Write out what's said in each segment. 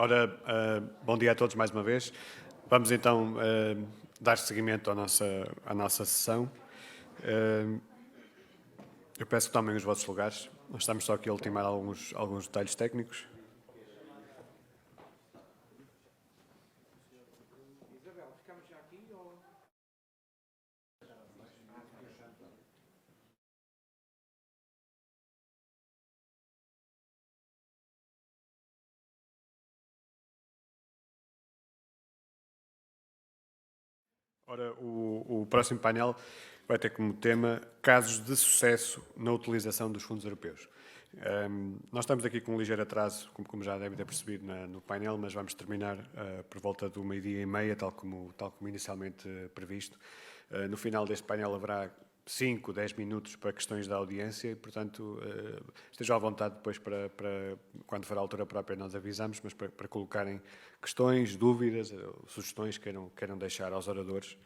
Ora, bom dia a todos mais uma vez. Vamos então dar seguimento à nossa sessão. Eu peço que tomem os vossos lugares. Nós estamos só aqui a ultimar alguns detalhes técnicos. Isabel, ficamos já aqui ou... Ora, o próximo painel vai ter como tema casos de sucesso na utilização dos fundos europeus. Nós estamos aqui com um ligeiro atraso, como já devem ter percebido no painel, mas vamos terminar por volta do 12h30, tal como inicialmente previsto. No final deste painel haverá 5, 10 minutos para questões da audiência e, portanto, estejam à vontade depois para quando for a altura própria nós avisamos, mas para colocarem questões, dúvidas, sugestões que queiram deixar aos oradores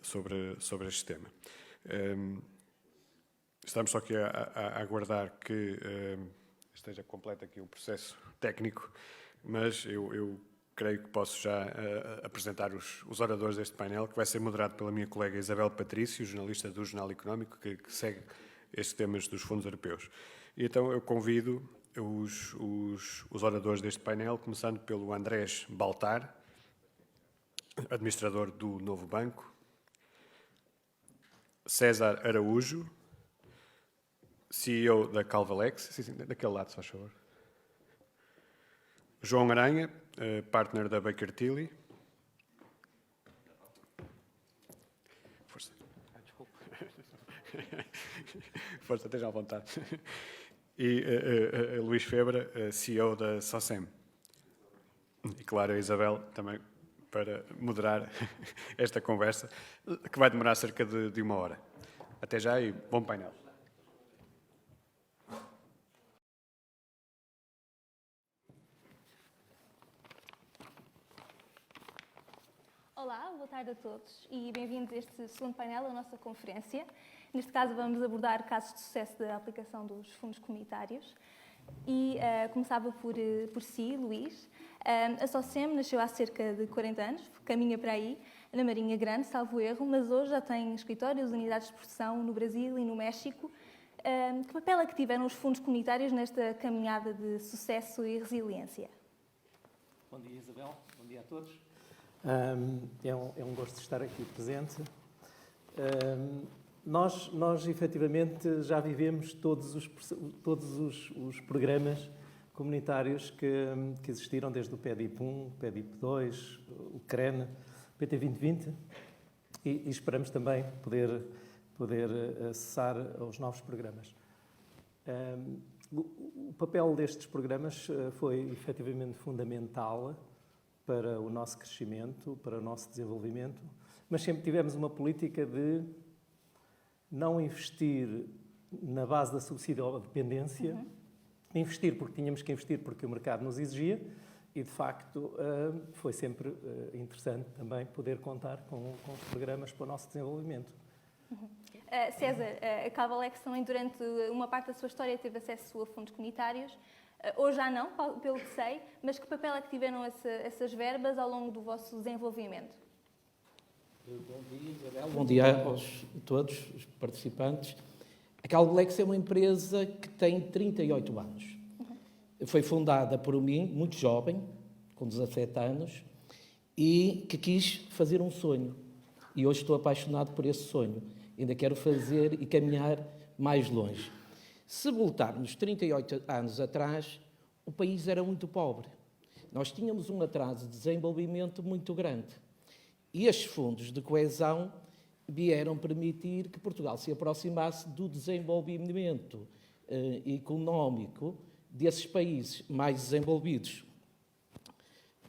sobre este tema. Estamos só aqui a aguardar que esteja completo aqui o processo técnico, mas eu creio que posso já apresentar os oradores deste painel, que vai ser moderado pela minha colega Isabel Patrício, jornalista do Jornal Económico, que segue estes temas dos fundos europeus. E então eu convido os oradores deste painel, começando pelo Andrés Baltar, administrador do Novo Banco, César Araújo, CEO da Calvalex, sim, daquele lado, se faz favor. João Aranha, partner da Baker Tilly. Força. Desculpa. Força, esteja à vontade. E Luís Febra, CEO da SOCEM. E claro, a Isabel também para moderar esta conversa, que vai demorar cerca de 1 hora. Até já e bom painel. Olá, boa tarde a todos e bem-vindos a este segundo painel da nossa conferência. Neste caso vamos abordar casos de sucesso da aplicação dos fundos comunitários e começava por si, Luís. A SOCEM nasceu há cerca de 40 anos, caminha para aí, na Marinha Grande, salvo erro, mas hoje já tem escritórios, unidades de produção no Brasil e no México. Que papel é que tiveram os fundos comunitários nesta caminhada de sucesso e resiliência? Bom dia, Isabel. Bom dia a todos. É um gosto estar aqui presente. Nós efetivamente já vivemos todos os programas comunitários que existiram, desde o PEDIP 1, PEDIP 2, o CREN, PT 2020, e esperamos também poder acessar aos novos programas. O papel destes programas foi efetivamente fundamental para o nosso crescimento, para o nosso desenvolvimento, mas sempre tivemos uma política de não investir na base da subsídio-dependência, investir porque tínhamos que investir porque o mercado nos exigia e, de facto, foi sempre interessante também poder contar com os programas para o nosso desenvolvimento. César, a Calvalex também durante uma parte da sua história teve acesso a fundos comunitários. Hoje já não, pelo que sei, mas que papel é que tiveram essas verbas ao longo do vosso desenvolvimento? Bom dia, Isabel. Bom dia a todos os participantes. A Calvalex é uma empresa que tem 38 anos. Foi fundada por mim, muito jovem, com 17 anos, e que quis fazer um sonho. E hoje estou apaixonado por esse sonho. Ainda quero fazer e caminhar mais longe. Se voltarmos 38 anos atrás, o país era muito pobre. Nós tínhamos um atraso de desenvolvimento muito grande. E estes fundos de coesão vieram permitir que Portugal se aproximasse do desenvolvimento económico desses países mais desenvolvidos.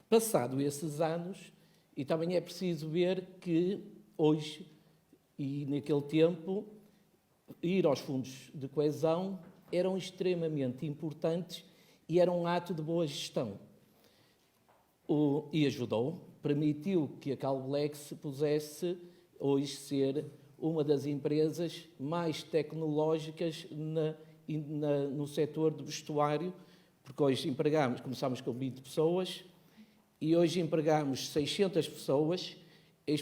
Passado esses anos, e também é preciso ver que hoje e naquele tempo, ir aos fundos de coesão eram extremamente importantes e era um ato de boa gestão. E ajudou, permitiu que a Calvalex pudesse hoje ser uma das empresas mais tecnológicas no setor do vestuário, porque hoje começámos com 20 pessoas e hoje empregamos 600 pessoas,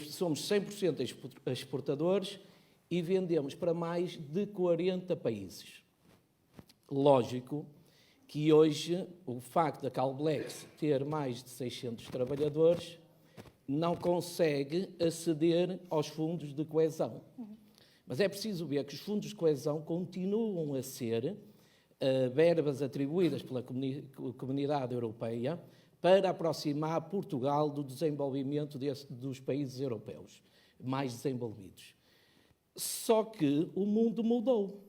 somos 100% exportadores e vendemos para mais de 40 países. Lógico que hoje o facto da Calblex ter mais de 600 trabalhadores não consegue aceder aos fundos de coesão. Mas é preciso ver que os fundos de coesão continuam a ser verbas atribuídas pela Comunidade Europeia para aproximar Portugal do desenvolvimento dos países europeus mais desenvolvidos. Só que o mundo mudou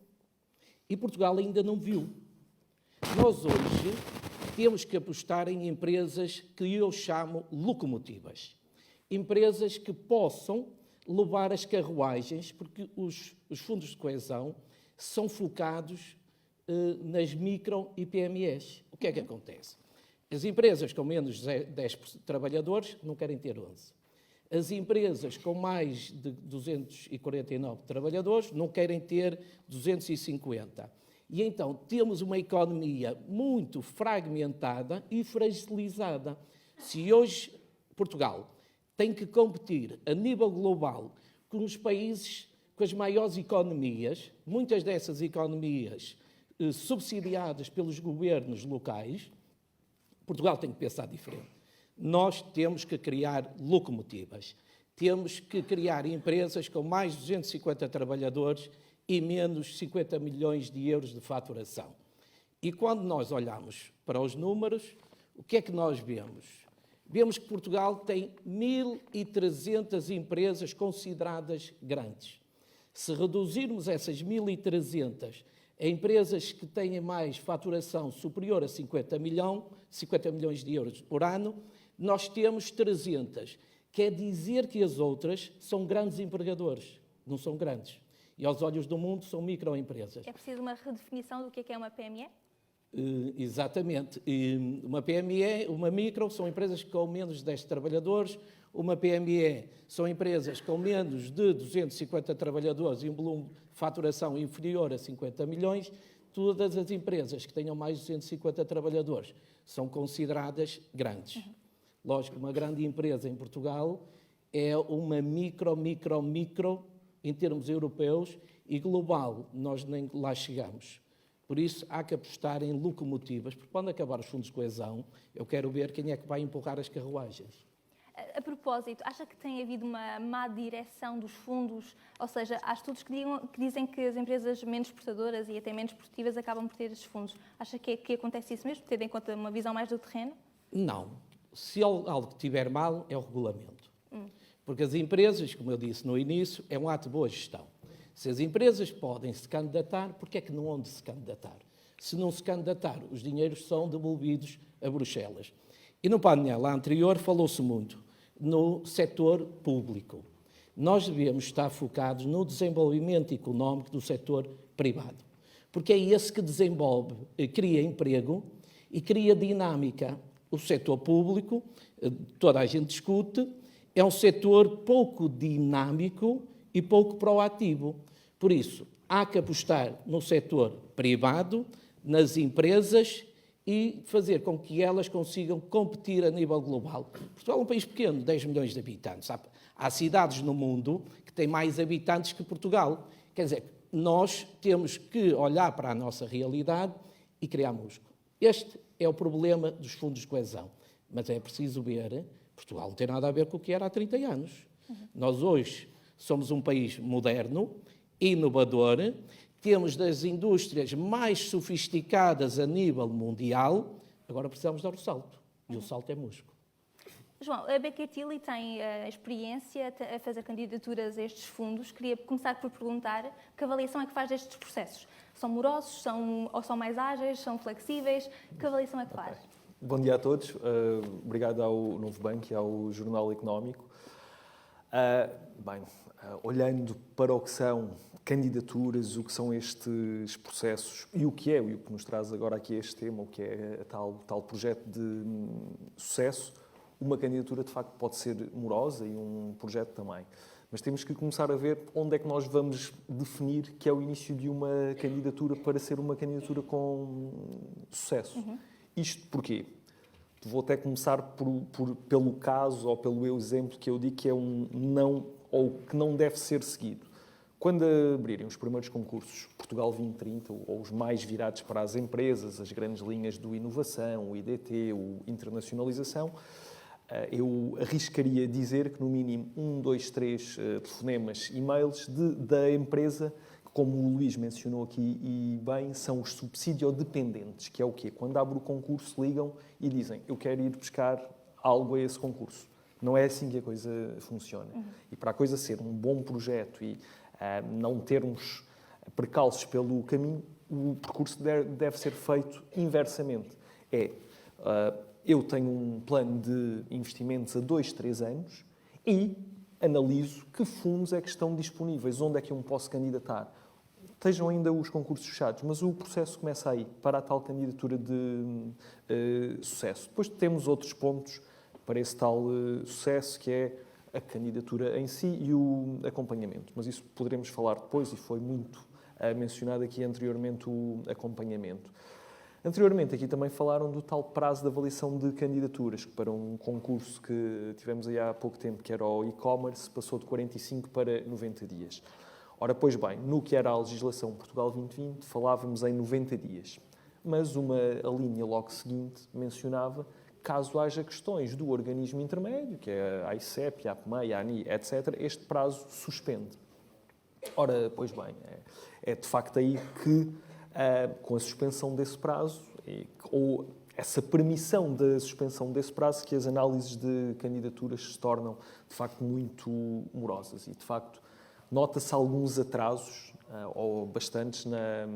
e Portugal ainda não viu. Nós hoje temos que apostar em empresas que eu chamo locomotivas. Empresas que possam levar as carruagens, porque os fundos de coesão são focados nas micro e PMEs. O que é que acontece? As empresas com menos de 10 trabalhadores não querem ter 11. As empresas com mais de 249 trabalhadores não querem ter 250. E então temos uma economia muito fragmentada e fragilizada. Se hoje Portugal tem que competir a nível global com os países com as maiores economias, muitas dessas economias subsidiadas pelos governos locais, Portugal tem que pensar diferente. Nós temos que criar locomotivas, temos que criar empresas com mais de 250 trabalhadores e menos 50 milhões de euros de faturação. E quando nós olhamos para os números, o que é que nós vemos? Vemos que Portugal tem 1.300 empresas consideradas grandes. Se reduzirmos essas 1.300 a empresas que têm mais faturação superior a 50 milhões de euros por ano, nós temos 300. Quer dizer que as outras são grandes empregadores, não são grandes. E aos olhos do mundo são microempresas. É preciso uma redefinição do que é uma PME? Exatamente. Uma PME, uma micro, são empresas com menos de 10 trabalhadores. Uma PME são empresas com menos de 250 trabalhadores e um volume de faturação inferior a 50 milhões. Todas as empresas que tenham mais de 250 trabalhadores são consideradas grandes. Lógico, uma grande empresa em Portugal é uma micro em termos europeus e global. Nós nem lá chegamos. Por isso, há que apostar em locomotivas, porque quando acabar os fundos de coesão, eu quero ver quem é que vai empurrar as carruagens. A propósito, acha que tem havido uma má direção dos fundos? Ou seja, há estudos que dizem que as empresas menos exportadoras e até menos produtivas acabam por ter estes fundos. Acha que acontece isso mesmo, tendo em conta uma visão mais do terreno? Não. Se algo estiver mal, é o regulamento. Porque as empresas, como eu disse no início, é um ato de boa gestão. Se as empresas podem se candidatar, por que é que não hão de se candidatar? Se não se candidatar, os dinheiros são devolvidos a Bruxelas. E no painel anterior falou-se muito no setor público. Nós devemos estar focados no desenvolvimento económico do setor privado, porque é esse que desenvolve, cria emprego e cria dinâmica. O setor público, toda a gente discute, é um setor pouco dinâmico e pouco proativo. Por isso, há que apostar no setor privado, nas empresas e fazer com que elas consigam competir a nível global. Portugal é um país pequeno, 10 milhões de habitantes. Há cidades no mundo que têm mais habitantes que Portugal. Quer dizer, nós temos que olhar para a nossa realidade e criar músculo. Este é o problema dos fundos de coesão. Mas é preciso ver, Portugal não tem nada a ver com o que era há 30 anos. Nós hoje somos um país moderno, inovador, temos das indústrias mais sofisticadas a nível mundial, agora precisamos dar o salto. E o salto é músculo. João, a Baker Tilly tem experiência a fazer candidaturas a estes fundos. Queria começar por perguntar que avaliação é que faz destes processos? São morosos, ou são mais ágeis, são flexíveis? Que avaliação é que faz? Bom dia a todos. Obrigado ao Novo Banco e ao Jornal Económico. Olhando para o que são candidaturas, o que são estes processos e o que nos traz agora aqui este tema, o que é tal projeto de sucesso, uma candidatura de facto pode ser morosa e um projeto também. Mas temos que começar a ver onde é que nós vamos definir que é o início de uma candidatura para ser uma candidatura com sucesso. Isto porquê? Vou até começar pelo caso ou pelo exemplo que eu digo que é um não ou que não deve ser seguido. Quando abrirem os primeiros concursos Portugal 2030, ou os mais virados para as empresas, as grandes linhas do inovação, o IDT, o internacionalização, eu arriscaria dizer que no mínimo 1, 2, 3 telefonemas, e-mails da empresa, que, como o Luís mencionou aqui e bem, são os subsídio-dependentes, que é o quê? Quando abre o concurso, ligam e dizem: eu quero ir buscar algo a esse concurso. Não é assim que a coisa funciona. E para a coisa ser um bom projeto e não termos percalços pelo caminho, o percurso deve ser feito inversamente. Eu tenho um plano de investimentos a 2, 3 anos e analiso que fundos é que estão disponíveis, onde é que eu me posso candidatar. Estejam ainda os concursos fechados, mas o processo começa aí, para a tal candidatura de sucesso. Depois temos outros pontos para esse tal sucesso, que é a candidatura em si e o acompanhamento. Mas isso poderemos falar depois, e foi muito mencionado aqui anteriormente o acompanhamento. Anteriormente aqui também falaram do tal prazo de avaliação de candidaturas, que para um concurso que tivemos aí há pouco tempo, que era o e-commerce, passou de 45 para 90 dias. Ora, pois bem, no que era a legislação Portugal 2020, falávamos em 90 dias. Mas a linha logo seguinte mencionava: caso haja questões do organismo intermédio, que é a AICEP, a APMEI, a ANI, etc., este prazo suspende. Ora, pois bem, é de facto aí que, com a suspensão desse prazo, ou essa permissão da suspensão desse prazo, que as análises de candidaturas se tornam, de facto, muito morosas. E, de facto, nota-se alguns atrasos, ou bastantes, na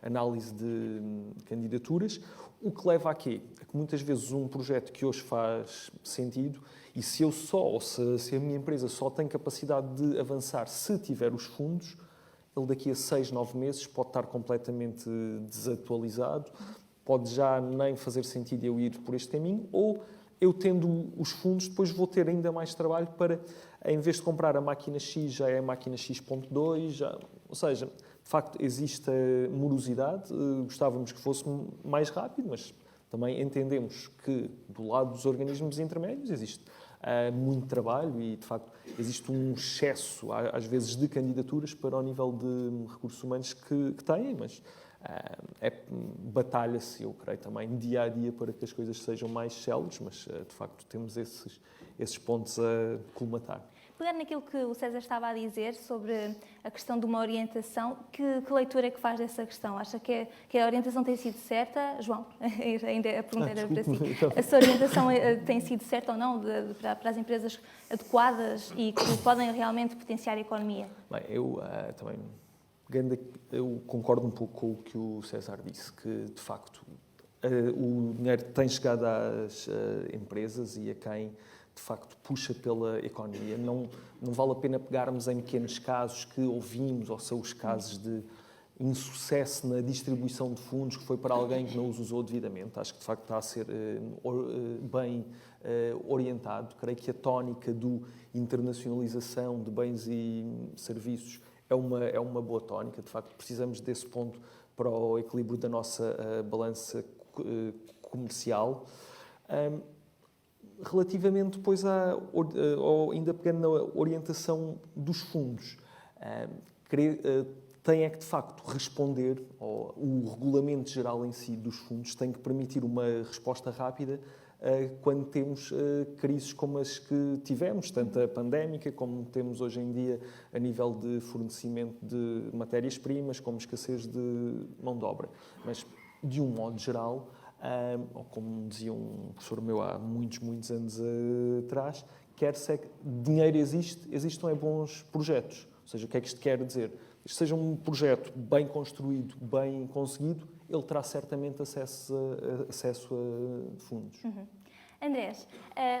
análise de candidaturas, o que leva a quê? A que muitas vezes um projeto que hoje faz sentido, e se eu ou se a minha empresa só tem capacidade de avançar se tiver os fundos, ele daqui a 6, 9 meses pode estar completamente desatualizado, pode já nem fazer sentido eu ir por este caminho, ou eu tendo os fundos depois vou ter ainda mais trabalho para, em vez de comprar a máquina X, já é a máquina X.2, ou seja, de facto existe a morosidade, gostávamos que fosse mais rápido, mas também entendemos que do lado dos organismos intermédios existe muito trabalho e, de facto, existe um excesso, às vezes, de candidaturas para o nível de recursos humanos que têm, mas batalha-se, eu creio, também dia a dia para que as coisas sejam mais céleres, mas, de facto, temos esses pontos a colmatar. Pegando naquilo que o César estava a dizer sobre a questão de uma orientação, que leitura é que faz dessa questão? Acha que a orientação tem sido certa? João, ainda a pergunta era para si. A sua orientação tem sido certa ou não para as empresas adequadas e que podem realmente potenciar a economia? Bem, eu também concordo um pouco com o que o César disse, que, de facto, o dinheiro tem chegado às empresas e a quem, de facto, puxa pela economia. Não vale a pena pegarmos em pequenos casos que ouvimos, ou são os casos de insucesso na distribuição de fundos que foi para alguém que não os usou devidamente. Acho que, de facto, está a ser bem orientado. Creio que a tónica do internacionalização de bens e serviços é uma boa tónica. De facto, precisamos desse ponto para o equilíbrio da nossa balança comercial. Relativamente depois ainda pegando na orientação dos fundos, tem que, de facto, responder, o regulamento geral em si dos fundos tem que permitir uma resposta rápida quando temos crises como as que tivemos, tanto a pandémica como temos hoje em dia a nível de fornecimento de matérias-primas, como escassez de mão de obra. Mas, de um modo geral, ou como dizia um professor meu há muitos anos atrás, quer-se dinheiro existam bons projetos. Ou seja, o que é que isto quer dizer? Isto seja um projeto bem construído, bem conseguido, ele terá certamente acesso a fundos. Andrés,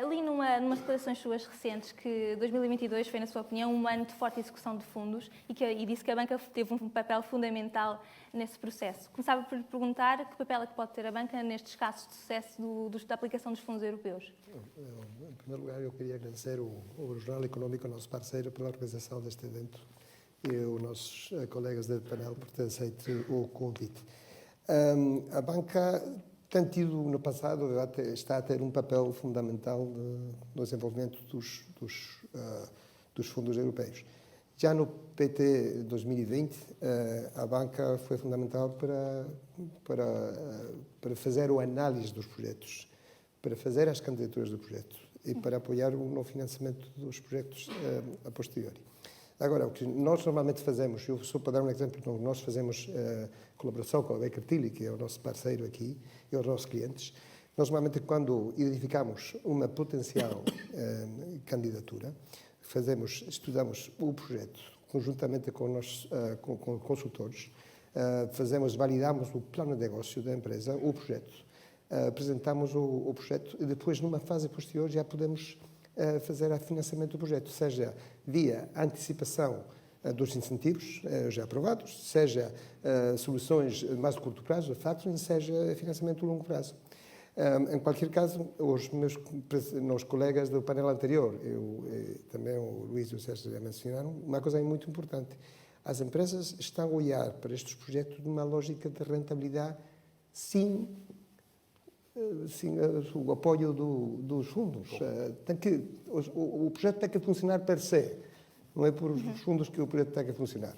li numas declarações suas recentes que 2022 foi, na sua opinião, um ano de forte execução de fundos e disse que a banca teve um papel fundamental nesse processo. Começava por perguntar que papel é que pode ter a banca nestes casos de sucesso da aplicação dos fundos europeus. Em primeiro lugar, eu queria agradecer ao Jornal Económico, nosso parceiro, pela organização deste evento e aos nossos colegas do painel por ter aceito o convite. A banca tem tido no passado, está a ter um papel fundamental no desenvolvimento dos fundos europeus. Já no PT 2020, a banca foi fundamental para fazer a análise dos projetos, para fazer as candidaturas do projeto e para apoiar no financiamento dos projetos a posteriori. Agora, o que nós normalmente fazemos, eu só para dar um exemplo, nós fazemos colaboração com a Baker Tilly, que é o nosso parceiro aqui, e os nossos clientes. Nós, normalmente, quando identificamos uma potencial candidatura, estudamos o projeto conjuntamente com consultores, validamos o plano de negócio da empresa, o projeto, apresentamos o projeto e depois, numa fase posterior, já podemos fazer o financiamento do projeto, seja via antecipação dos incentivos já aprovados, seja soluções mais de curto prazo, factoring, seja financiamento a longo prazo. Em qualquer caso, os meus colegas do painel anterior, também o Luís e o Sérgio já mencionaram, uma coisa muito importante. As empresas estão a olhar para estes projetos numa lógica de rentabilidade sem o apoio dos fundos. O projeto tem que funcionar per se, não é por os fundos que o projeto tem que funcionar.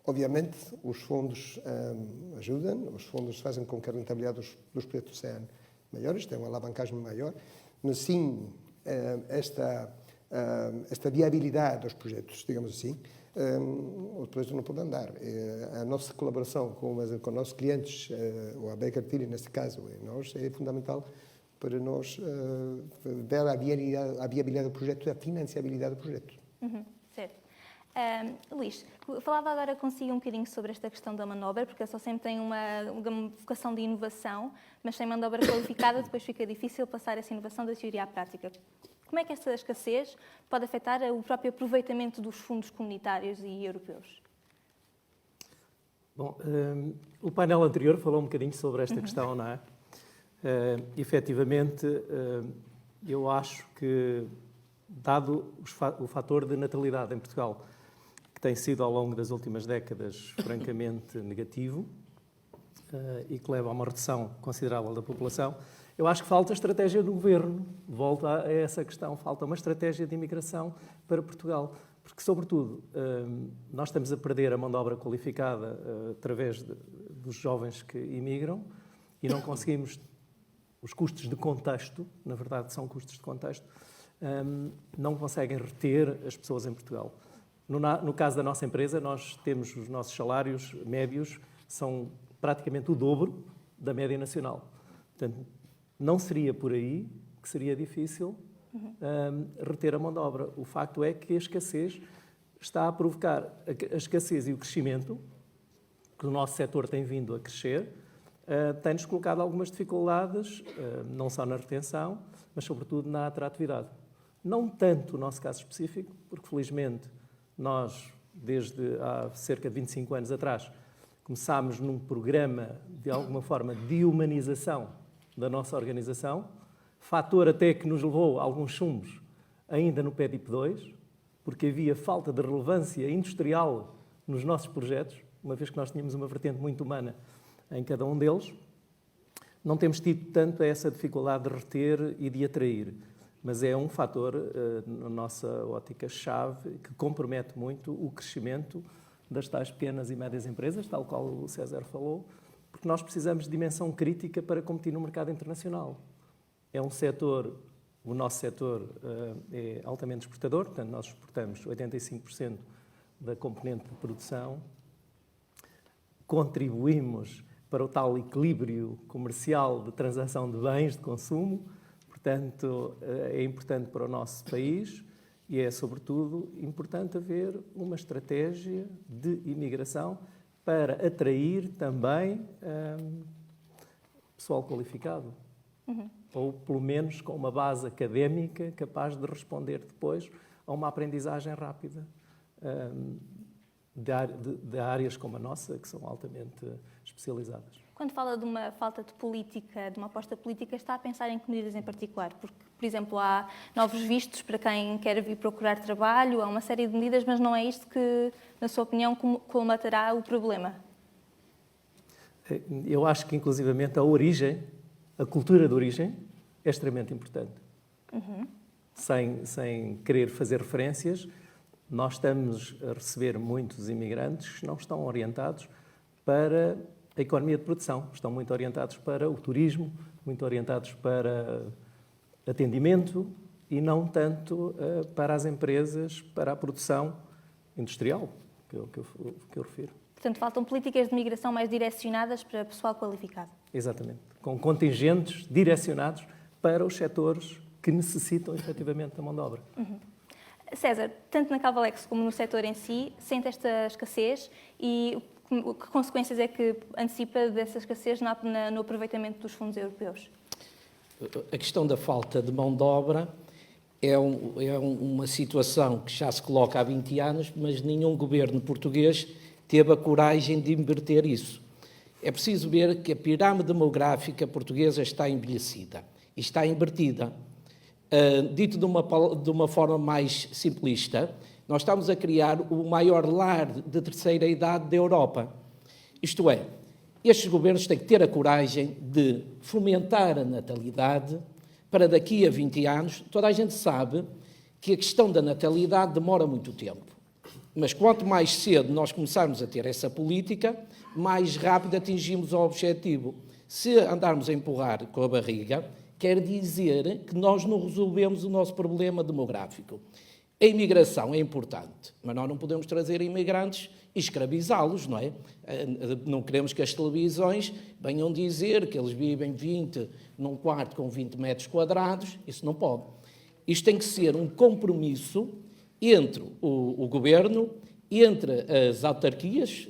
Obviamente, os fundos ajudam, os fundos fazem com que a rentabilidade dos projetos sejam maiores, tenham uma alavancagem maior, mas sim esta viabilidade dos projetos, digamos assim, os projetos não podem andar. A nossa colaboração com os nossos clientes, ou a Baker Tilly neste caso, nós, é fundamental para nós ver a viabilidade do projeto e a financiabilidade do projeto. Certo. Luís, falava agora consigo um bocadinho sobre esta questão da mão de obra, porque eu só sempre tenho uma vocação de inovação, mas sem mão de obra qualificada depois fica difícil passar essa inovação da teoria à prática. Como é que esta escassez pode afetar o próprio aproveitamento dos fundos comunitários e europeus? Bom, o painel anterior falou um bocadinho sobre esta questão, não é? Efetivamente, eu acho que, dado o fator de natalidade em Portugal, que tem sido ao longo das últimas décadas francamente negativo e que leva a uma redução considerável da população, eu acho que falta estratégia do governo. Volto a essa questão, falta uma estratégia de imigração para Portugal. Porque, sobretudo, nós estamos a perder a mão de obra qualificada através dos jovens que imigram e não conseguimos os custos de contexto, na verdade são custos de contexto, não conseguem reter as pessoas em Portugal. No caso da nossa empresa, nós temos os nossos salários médios, são praticamente o dobro da média nacional. Portanto, não seria por aí que seria difícil reter a mão de obra. O facto é que a escassez está a provocar a escassez e o crescimento, que o nosso setor tem vindo a crescer, tem-nos colocado algumas dificuldades, não só na retenção, mas sobretudo na atratividade. Não tanto o nosso caso específico, porque felizmente nós, desde há cerca de 25 anos atrás, começámos num programa, de alguma forma, de humanização da nossa organização, fator até que nos levou a alguns chumos ainda no PEDIP 2, porque havia falta de relevância industrial nos nossos projetos, uma vez que nós tínhamos uma vertente muito humana em cada um deles. Não temos tido tanto essa dificuldade de reter e de atrair, mas é um fator, na nossa ótica-chave, que compromete muito o crescimento das tais pequenas e médias empresas, tal qual o César falou, porque nós precisamos de dimensão crítica para competir no mercado internacional. É um setor, o nosso setor é altamente exportador, portanto nós exportamos 85% da componente de produção, contribuímos para o tal equilíbrio comercial de transação de bens de consumo, portanto é importante para o nosso país e é sobretudo importante haver uma estratégia de imigração para atrair também pessoal qualificado. Ou, pelo menos, com uma base académica capaz de responder depois a uma aprendizagem rápida de áreas como a nossa, que são altamente especializadas. Quando fala de uma falta de política, de uma aposta política, está a pensar em que medidas em particular? Porque, por exemplo, há novos vistos para quem quer vir procurar trabalho, há uma série de medidas, mas não é isto que, na sua opinião, colmatará o problema? eu acho que, inclusivamente, a origem, a cultura de origem, é extremamente importante. Sem querer fazer referências, nós estamos a receber muitos imigrantes que não estão orientados para a economia de produção, estão muito orientados para o turismo, muito orientados para atendimento e não tanto para as empresas, para a produção industrial, que eu refiro. Portanto, faltam políticas de migração mais direcionadas para pessoal qualificado. Exatamente. Com contingentes direcionados para os setores que necessitam, efetivamente, da mão de obra. César, tanto na Cavalex como no setor em si, sente esta escassez e que consequências é que antecipa dessa escassez no aproveitamento dos fundos europeus? A questão da falta de mão de obra é uma situação que já se coloca há 20 anos, mas nenhum governo português teve a coragem de inverter isso. É preciso ver que a pirâmide demográfica portuguesa está envelhecida e está invertida. Dito de uma forma mais simplista, nós estamos a criar o maior lar de terceira idade da Europa. Isto é, estes governos têm que ter a coragem de fomentar a natalidade para daqui a 20 anos. Toda a gente sabe que a questão da natalidade demora muito tempo. Mas quanto mais cedo nós começarmos a ter essa política, mais rápido atingimos o objetivo. Se andarmos a empurrar com a barriga, quer dizer que nós não resolvemos o nosso problema demográfico. A imigração é importante, mas nós não podemos trazer imigrantes e escravizá-los, não é? Não queremos que as televisões venham dizer que eles vivem 20 num quarto com 20 metros quadrados. Isso não pode. Isto tem que ser um compromisso entre o governo, entre as autarquias,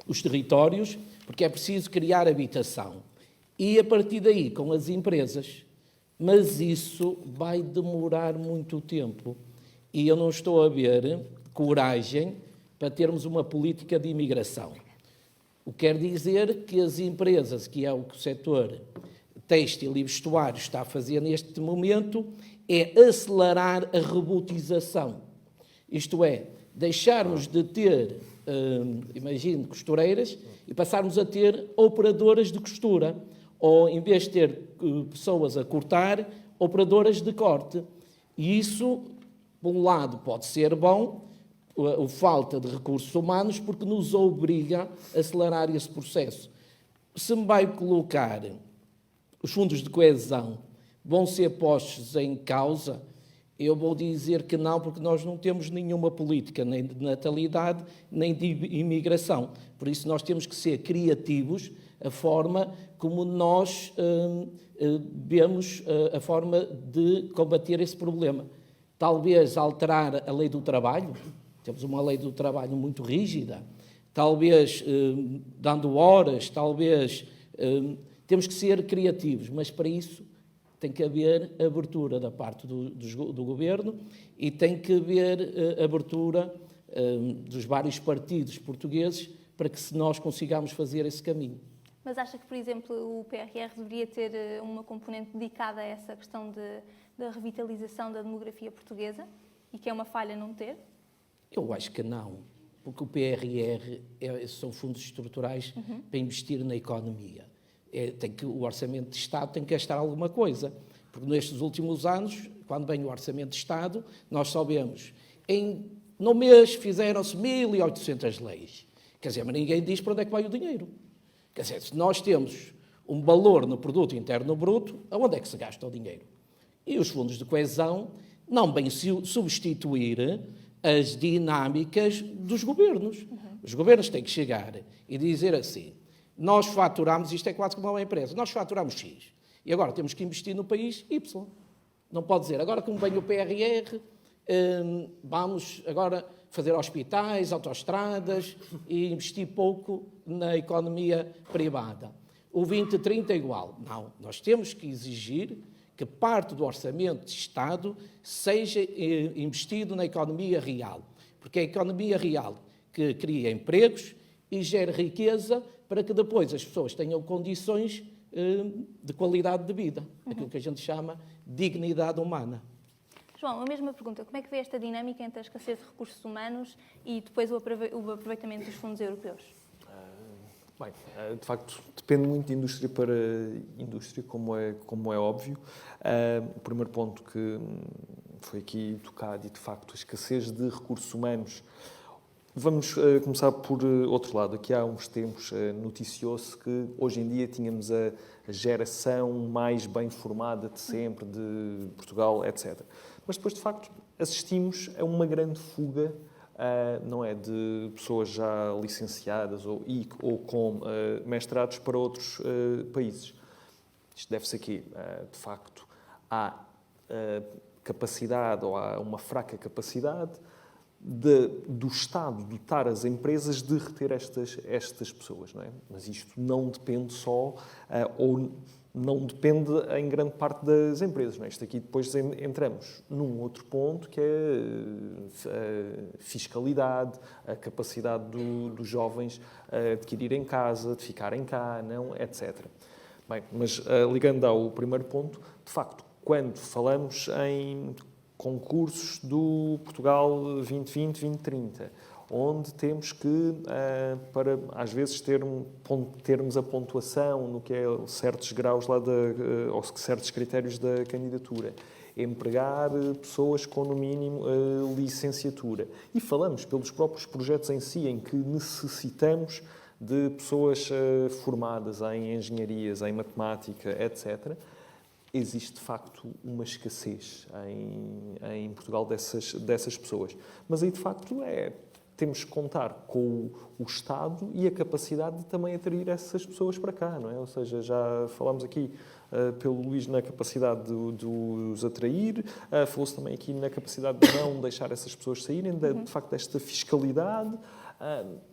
os territórios, porque é preciso criar habitação. E a partir daí, com as empresas. Mas isso vai demorar muito tempo. E eu não estou a ver coragem para termos uma política de imigração. O que quer dizer que as empresas, que é o que o setor têxtil e vestuário está a fazer neste momento, é acelerar a robotização. Isto é, deixarmos de ter, imagine, costureiras e passarmos a ter operadoras de costura. Ou, em vez de ter pessoas a cortar, operadoras de corte. E isso, por um lado, pode ser bom, a falta de recursos humanos, porque nos obriga a acelerar esse processo. Se me vai colocar os fundos de coesão, vão ser postos em causa, eu vou dizer que não, porque nós não temos nenhuma política, nem de natalidade, nem de imigração. Por isso, nós temos que ser criativos, a forma como nós vemos a forma de combater esse problema. Talvez alterar a lei do trabalho, temos uma lei do trabalho muito rígida, talvez dando horas, talvez temos que ser criativos, mas para isso tem que haver abertura da parte do governo e tem que haver abertura dos vários partidos portugueses para que nós consigamos fazer esse caminho. Mas acha que, por exemplo, o PRR deveria ter uma componente dedicada a essa questão da revitalização da demografia portuguesa e que é uma falha não ter? Eu acho que não, porque o PRR são fundos estruturais para investir na economia. O Orçamento de Estado tem que gastar alguma coisa, porque nestes últimos anos, quando vem o Orçamento de Estado, nós só vemos, no mês fizeram-se 1.800 leis. Quer dizer, mas ninguém diz para onde é que vai o dinheiro. Quer dizer, se nós temos um valor no produto interno bruto, aonde é que se gasta o dinheiro? E os fundos de coesão não vêm substituir as dinâmicas dos governos. Os governos têm que chegar e dizer assim, nós faturamos, isto é quase como uma empresa, nós faturamos X, e agora temos que investir no país Y. Não pode dizer, agora como vem o PRR, vamos agora fazer hospitais, autoestradas e investir pouco na economia privada. O 2030 é igual. Não, nós temos que exigir que parte do orçamento de Estado seja investido na economia real, porque é a economia real que cria empregos e gera riqueza para que depois as pessoas tenham condições de qualidade de vida, aquilo que a gente chama dignidade humana. João, a mesma pergunta. Como é que vê esta dinâmica entre a escassez de recursos humanos e depois o aproveitamento dos fundos europeus? Bem, de facto, depende muito de indústria para indústria, como é óbvio. O primeiro ponto que foi aqui tocado e, de facto, a escassez de recursos humanos. Vamos começar por outro lado. Aqui há uns tempos noticiou-se que hoje em dia tínhamos a geração mais bem formada de sempre, de Portugal, etc. Mas depois, de facto, assistimos a uma grande fuga, não é, de pessoas já licenciadas ou com mestrados para outros países. Isto deve-se aqui, de facto, há capacidade ou há uma fraca capacidade do Estado dotar as empresas de reter estas pessoas, não é? Mas isto não depende só, ou não depende em grande parte das empresas, não é? Isto aqui depois entramos num outro ponto que é a fiscalidade, a capacidade dos jovens adquirirem casa, de ficarem cá, não, etc. Bem, mas ligando ao primeiro ponto, de facto, quando falamos em concursos do Portugal 2020-2030, onde temos que, para às vezes termos a pontuação no que é certos graus lá ou certos critérios da candidatura, empregar pessoas com, no mínimo, licenciatura. E falamos pelos próprios projetos em si, em que necessitamos de pessoas formadas em engenharias, em matemática, etc., existe, de facto, uma escassez em Portugal dessas pessoas. Mas aí, de facto, temos que contar com o Estado e a capacidade de também atrair essas pessoas para cá, não é? Ou seja, já falámos aqui pelo Luís na capacidade de os atrair, falou-se também aqui na capacidade de não deixar essas pessoas saírem, de facto, desta fiscalidade.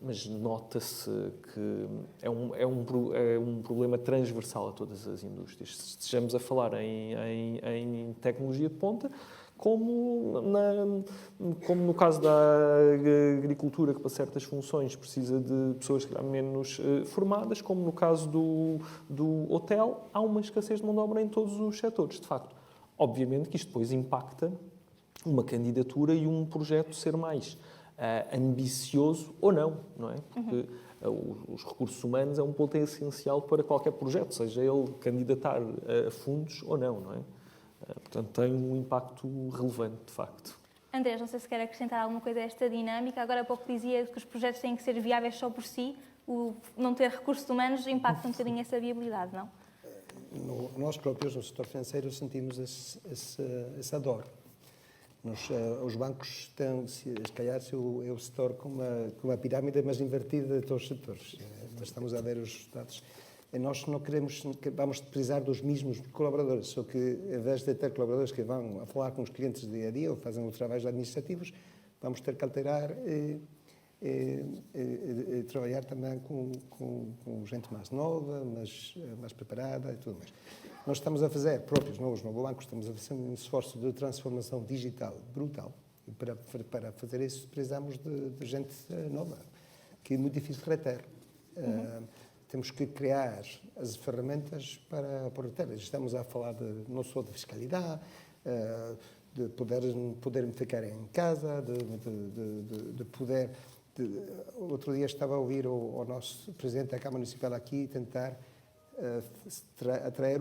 Mas nota-se que é um problema transversal a todas as indústrias. Se estejamos a falar em tecnologia de ponta, como no caso da agricultura, que para certas funções precisa de pessoas menos formadas, como no caso do hotel, há uma escassez de mão de obra em todos os setores, de facto. Obviamente que isto depois impacta uma candidatura e um projeto ser mais ambicioso ou não, não é? Porque os recursos humanos é um ponto essencial para qualquer projeto, seja ele candidatar a fundos ou não, não é? Portanto, tem um impacto relevante, de facto. Andrés, não sei se quer acrescentar alguma coisa a esta dinâmica. Agora há pouco dizia que os projetos têm que ser viáveis só por si. O não ter recursos humanos impacta um bocadinho essa viabilidade, não? Nós próprios, no setor financeiro, sentimos essa dor. Os bancos têm, se calhar, é o setor com uma pirâmide mais invertida de todos os setores. Mas estamos a ver os resultados. E nós não vamos precisar dos mesmos colaboradores, só que, em vez de ter colaboradores que vão a falar com os clientes dia a dia ou fazem os trabalhos administrativos, vamos ter que alterar e trabalhar também com gente mais nova, mais preparada e tudo mais. Nós estamos a fazer, próprios nós, no banco, estamos a fazer um esforço de transformação digital brutal. E para fazer isso precisamos de gente nova, que é muito difícil de reter. Temos que criar as ferramentas para reter. Estamos a falar não só de fiscalidade, de poderem ficar em casa, de poder... Outro dia estava a ouvir o nosso presidente da Câmara Municipal aqui tentar atrair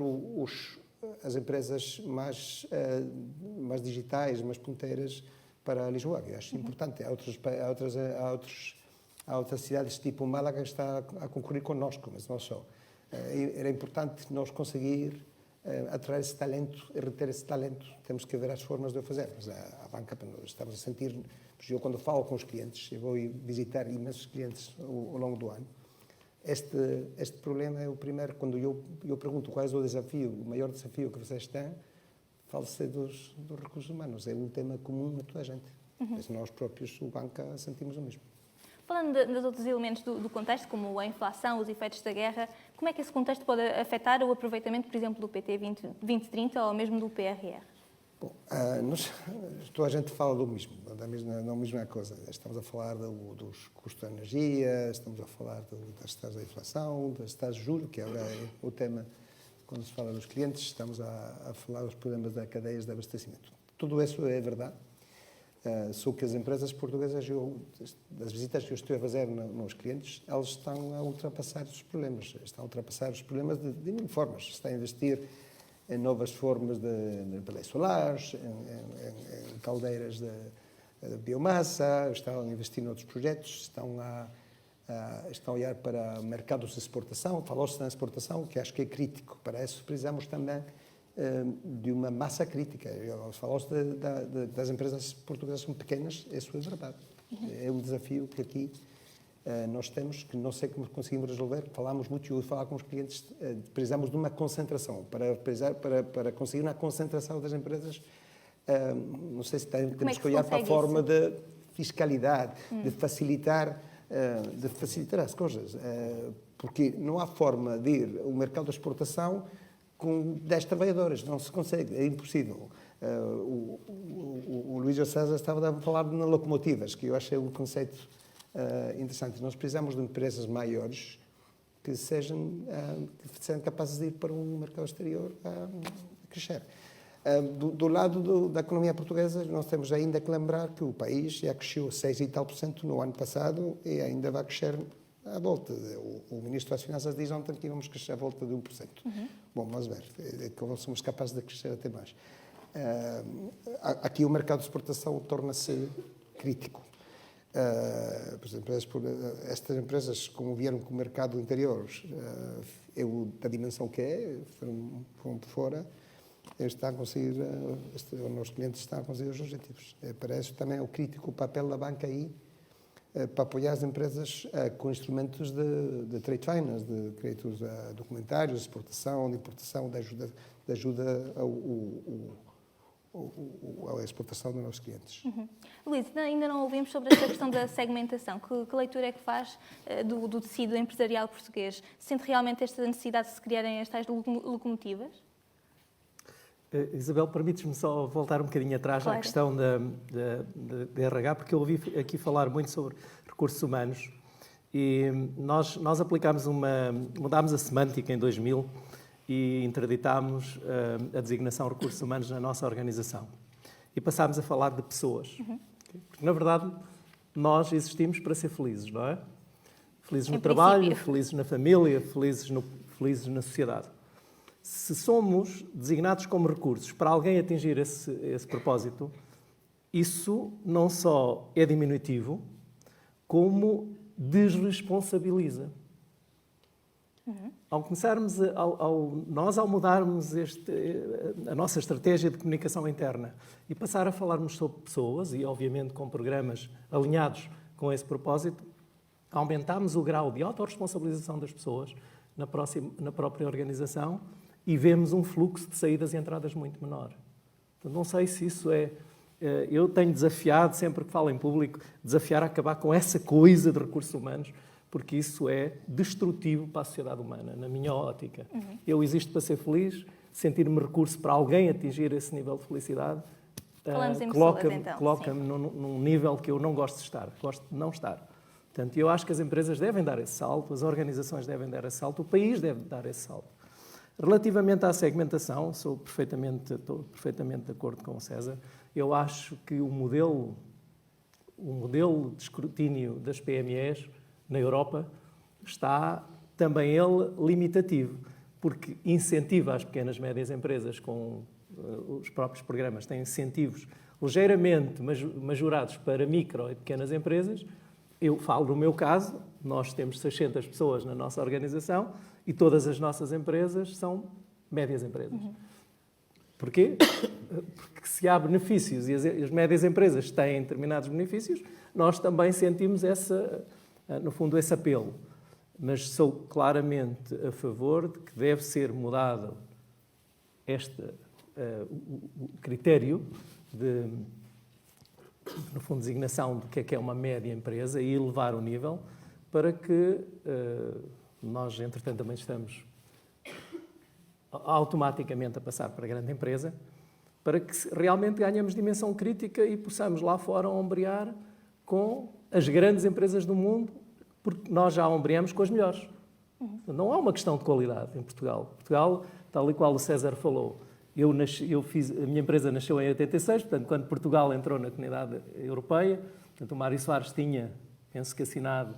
as empresas mais digitais, mais ponteiras para Lisboa. Eu acho importante. Há outras cidades, tipo Málaga, que está a concorrer connosco, mas não só. Era importante nós conseguir atrair esse talento e reter esse talento. Temos que ver as formas de o fazer. Mas a banca, estamos a sentir... Eu, quando falo com os clientes, eu vou visitar imensos clientes ao longo do ano. Este problema é o primeiro. Quando eu pergunto qual é o desafio, o maior desafio que vocês têm, fala-se dos recursos humanos. É um tema comum a toda a gente. Mas nós próprios, o banco, sentimos o mesmo. Falando dos outros elementos do contexto, como a inflação, os efeitos da guerra, como é que esse contexto pode afetar o aproveitamento, por exemplo, do PT 2030 ou mesmo do PRR? Bom, toda a gente fala da mesma coisa. Estamos a falar dos custos da energia, estamos a falar das taxas da inflação, das taxas de juros, que agora é o tema quando se fala dos clientes, estamos a falar dos problemas das cadeias de abastecimento. Tudo isso é verdade. Só que as empresas portuguesas, das visitas que eu estou a fazer nos clientes, elas estão a ultrapassar os problemas. Estão a ultrapassar os problemas de mil formas. Estão a investir em novas formas de painéis solares, em caldeiras de biomassa, estão a investir em outros projetos, estão a olhar para mercados de exportação. Falou-se na exportação, que acho que é crítico. Para isso precisamos também de uma massa crítica. Falou-se das empresas portuguesas são pequenas, isso é verdade. É um desafio que aqui nós temos, que não sei como conseguimos resolver. Falamos muito, eu falar com os clientes, precisamos de uma concentração. Para conseguir uma concentração das empresas, não sei se temos que olhar para a forma de fiscalidade, de facilitar as coisas. Porque não há forma de ir ao mercado de exportação com 10 trabalhadores, não se consegue, é impossível. O Luís César estava a falar de locomotivas, que eu achei um conceito interessante. Nós precisamos de empresas maiores que sejam capazes de ir para um mercado exterior a crescer. Do lado da economia portuguesa, nós temos ainda que lembrar que o país já cresceu 6 e tal % no ano passado e ainda vai crescer à volta. O Ministro das Finanças diz ontem que íamos crescer à volta de 1%. Bom, vamos ver. Somos capazes de crescer até mais. Aqui o mercado de exportação torna-se crítico. Por exemplo, estas empresas, como vieram com o mercado interior, da dimensão que é, foram de fora, está a conseguir, os nossos clientes estão a conseguir os objetivos. Para isso também é o crítico o papel da banca aí, para apoiar as empresas com instrumentos de trade finance, de créditos documentários, de exportação, de importação, de ajuda à exportação dos nossos clientes. Luís, ainda não ouvimos sobre esta questão da segmentação. Que leitura é que faz do tecido empresarial português? Sente realmente esta necessidade de se criarem as tais locomotivas? Isabel, permites-me só voltar um bocadinho atrás Claro. à questão da RH, porque eu ouvi aqui falar muito sobre recursos humanos e nós aplicámos mudámos a semântica em 2000 e interditámos a designação recursos humanos na nossa organização e passámos a falar de pessoas. Porque, na verdade, nós existimos para ser felizes, não é? Felizes no trabalho, felizes na família, felizes na sociedade. Se somos designados como recursos para alguém atingir esse propósito, isso não só é diminutivo, como desresponsabiliza. Ao começarmos, ao mudarmos a nossa estratégia de comunicação interna e passar a falarmos sobre pessoas, e obviamente com programas alinhados com esse propósito, aumentámos o grau de autorresponsabilização das pessoas na própria organização e vemos um fluxo de saídas e entradas muito menor. Então, não sei se isso é... Eu tenho desafiado, sempre que falo em público, desafiar a acabar com essa coisa de recursos humanos, porque isso é destrutivo para a sociedade humana, na minha ótica. Eu existo para ser feliz, sentir-me recurso para alguém atingir esse nível de felicidade, coloca-me num nível que eu não gosto de estar, gosto de não estar. Portanto, eu acho que as empresas devem dar esse salto, as organizações devem dar esse salto, o país deve dar esse salto. Relativamente à segmentação, estou perfeitamente de acordo com o César. Eu acho que o modelo de escrutínio das PMEs na Europa está também ele limitativo, porque incentiva as pequenas e médias empresas com os próprios programas, têm incentivos ligeiramente majorados para micro e pequenas empresas. Eu falo no meu caso, nós temos 600 pessoas na nossa organização e todas as nossas empresas são médias empresas. Porquê? Porque se há benefícios e as médias empresas têm determinados benefícios, nós também sentimos no fundo, esse apelo. Mas sou claramente a favor de que deve ser mudado o critério de, no fundo, designação do que é uma média empresa e elevar o nível para que nós, entretanto, também estamos automaticamente a passar para a grande empresa, para que realmente ganhemos dimensão crítica e possamos lá fora ombrear com as grandes empresas do mundo, porque nós já ombreamos com as melhores. Não há uma questão de qualidade em Portugal. Portugal, tal e qual o César falou, A minha empresa nasceu em 86, portanto, quando Portugal entrou na Comunidade Europeia, portanto, o Mário Soares tinha, penso que assinado